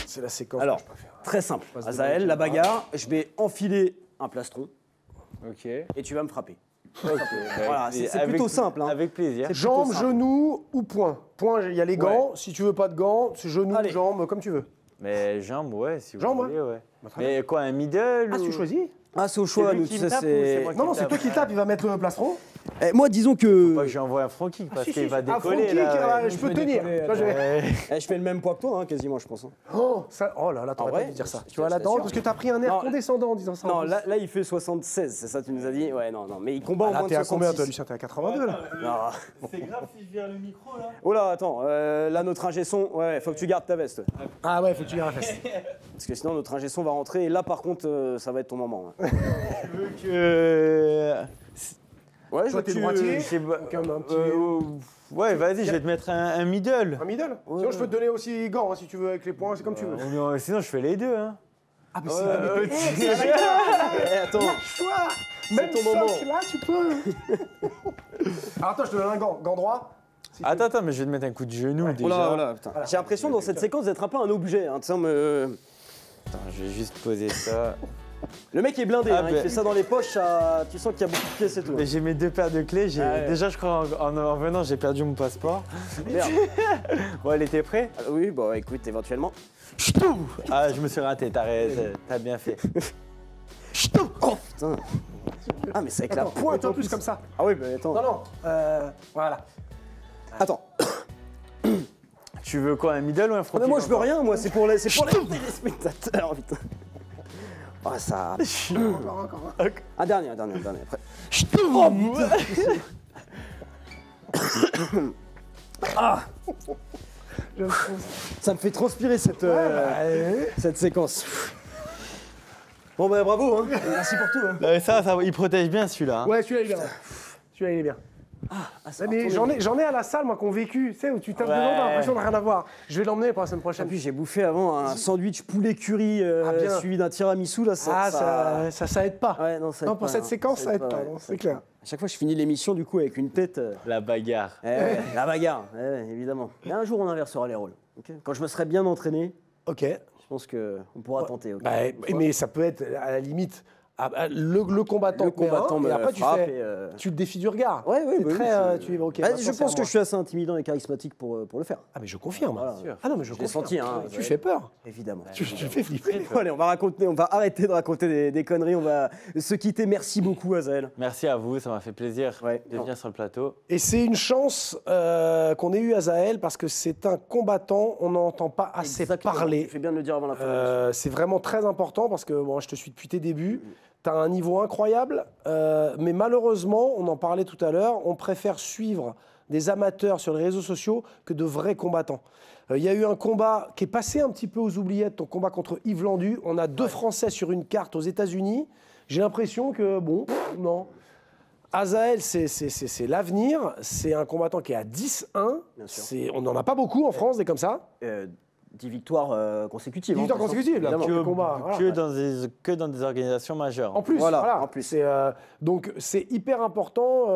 C'est la séquence. Alors, très simple. Azael, la bagarre, je vais enfiler un plastron. Ok. Et tu vas me frapper. Okay. Voilà, c'est plutôt simple. Hein. Avec plaisir. Jambes, genoux ou poing? Poing, il y a les gants. Si tu veux pas de gants, c'est genoux, Allez. jambes, comme tu veux. Mais jambes, ouais, si vous jambes, voulez, ouais. Bah, mais quoi, un middle Ah, ou... tu choisis? Ah, c'est au choix, lui nous, qui tu me sais, tape ou c'est moi qui Non, c'est tape toi qui tape, il va mettre le plastron. Moi, disons que. Moi, je lui envoie un front kick parce si, qu'il si, va un front décoller. kick, Là, je peux tenir. Tu vois, Je fais le même poids que toi, hein, quasiment, je pense. Hein. Oh là là, t'aurais vrai pas dû dire ça. Je Tu vois, là, t'assure. parce que t'as pris un air Non, condescendant en disant ça. Non, là, il fait 76, c'est ça, tu nous as dit? Ouais, non, mais il combat en Là, moins de t'es à 66. combien, toi, Lucien? T'es à 82, là? Non. C'est grave si je viens le micro, là. Oh là, attends, là, notre ingé son, ouais, faut que tu gardes ta veste. Ah ouais, faut que tu gardes la fesse. Parce que sinon, notre ingé son va rentrer, et là, par contre, ça va être ton moment. Hein. Tu veux que... Ouais, je Toi, vois t'es que tu- droitier. C'est pas- Comme un petit. ouais, vas-y, je vais te mettre un middle. Un middle? Sinon, je peux te donner aussi gants, hein, si tu veux, avec les poings, c'est comme tu veux. Sinon, je fais les deux. Hein. Ah, mais Eh, attends, choix. Même ton ça, moment. là, tu peux. Alors, attends, je te donne un gant. Gant droit. Si tu Attends, mais je vais te mettre un coup de genou déjà. voilà, putain. J'ai l'impression dans cette séquence d'être un peu un objet. Hein, tu sais, Attends, je vais juste poser ça. Le mec est blindé, Ah, hein, il ben. fait ça dans les poches, tu sens qu'il y a beaucoup de pièces et tout. Mais j'ai mes deux paires de clés. ouais. Déjà, je crois, en venant, j'ai perdu mon passeport. Merde. Bon, elle était prête? Oui, bon, écoute, éventuellement. Ah, je me suis raté, t'as bien fait. Oh putain. Ah, mais c'est avec la Attends, pointe en en plus plus. comme ça. Ah oui, mais attends. Non. Voilà. Attends. Tu veux quoi, un middle ou un front Ah, mais moi, kick je veux encore rien, moi, c'est pour les téléspectateurs, putain. Oh, ça. Encore. Un dernier après. Ah, ça me fait transpirer cette séquence. Bon bah bravo, hein. Merci pour tout. Hein. Ça, il protège bien celui-là. Hein. Ouais, celui-là il est bien. Celui-là il est bien. Mais j'en ai à la salle, moi, qui ont vécu, tu sais, où tu tapes dedans, t'as l'impression de rien avoir. Je vais l'emmener pour la semaine prochaine. Et puis j'ai bouffé avant un sandwich poulet curry suivi d'un tiramisu, là. Ça aide pas. Ouais, non, ça aide non, pour pas, cette séquence, ça aide pas, ouais, c'est clair. À chaque fois, je finis l'émission, du coup, avec une tête... La bagarre. La bagarre, évidemment. Mais un jour, on inversera les rôles. Okay, quand je me serai bien entraîné, ok. Je pense qu'on pourra tenter. Okay. Mais ça peut être, à la limite... le combattant et après tu le défies du regard. Ouais, je pense que je suis assez intimidant et charismatique pour le faire. Ah mais je confirme. Voilà. Ah non mais je confirme. Senti, hein, tu fais peur. Évidemment. Tu fais flipper. Allez, on va arrêter de raconter des conneries. On va se quitter. Merci beaucoup, Azaël. Merci à vous, ça m'a fait plaisir de venir sur le plateau. Et c'est une chance qu'on ait eu Azaël parce que c'est un combattant. On n'entend pas assez parler. Tu fais bien de le dire avant la fin. C'est vraiment très important parce que moi, je te suis depuis tes débuts. Tu as un niveau incroyable, mais malheureusement, on en parlait tout à l'heure, on préfère suivre des amateurs sur les réseaux sociaux que de vrais combattants. Il y a eu un combat qui est passé un petit peu aux oubliettes, ton combat contre Yves Landu. On a 2 Français sur une carte aux États-Unis. J'ai l'impression que, non. Azaël, c'est l'avenir. C'est un combattant qui est à 10-1. On n'en a pas beaucoup en France, des comme ça. 10 victoires consécutives. 10 victoires consécutives, là, que dans des organisations majeures. En plus, voilà. En plus. Donc c'est hyper important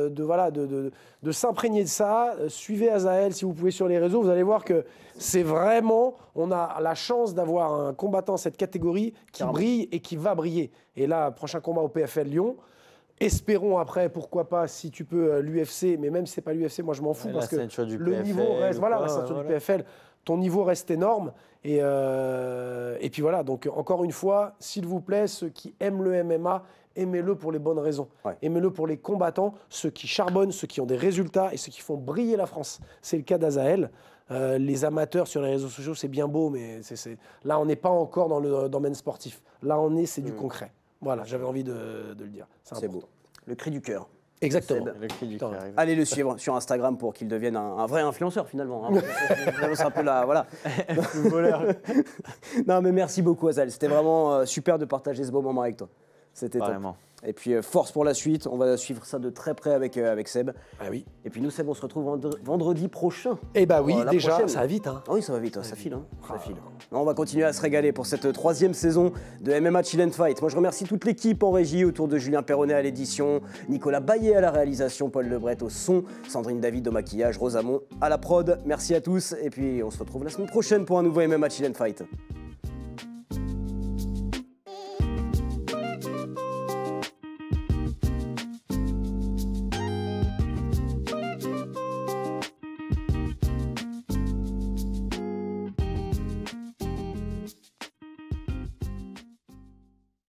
de s'imprégner de ça. Suivez Azaël si vous pouvez sur les réseaux. Vous allez voir que c'est vraiment, on a la chance d'avoir un combattant de cette catégorie qui brille et qui va briller. Et là, prochain combat au PFL Lyon. Espérons après, pourquoi pas, si tu peux, l'UFC, mais même si ce n'est pas l'UFC, moi je m'en fous parce que le niveau reste, la ceinture du PFL, ton niveau reste énorme. Et puis voilà, donc encore une fois, s'il vous plaît, ceux qui aiment le MMA, aimez-le pour les bonnes raisons. Ouais. Aimez-le pour les combattants, ceux qui charbonnent, ceux qui ont des résultats et ceux qui font briller la France. C'est le cas d'Azaël. Les amateurs sur les réseaux sociaux, c'est bien beau, mais là, on n'est pas encore dans le domaine sportif. Là, c'est du concret. Voilà, j'avais envie de le dire. C'est beau. Le cri du cœur. Exactement. Le cri du cœur. Allez le suivre sur Instagram pour qu'il devienne un vrai influenceur finalement. Hein. C'est un peu là, voilà. Non mais merci beaucoup Azaël, c'était vraiment super de partager ce beau moment avec toi. C'était top. Et puis force pour la suite, on va suivre ça de très près avec Seb. Ah oui. Et puis nous Seb, on se retrouve vendredi prochain. Eh bah oui, déjà, prochaine. Ça va vite. Hein. Ah oui, ça va vite, ça file. Hein. Ça file. On va continuer à se régaler pour cette 3e saison de MMA Chill & Fight. Moi je remercie toute l'équipe en régie autour de Julien Perronnet à l'édition, Nicolas Baillet à la réalisation, Paul Lebret au son, Sandrine David au maquillage, Rosamond à la prod. Merci à tous et puis on se retrouve la semaine prochaine pour un nouveau MMA Chill & Fight.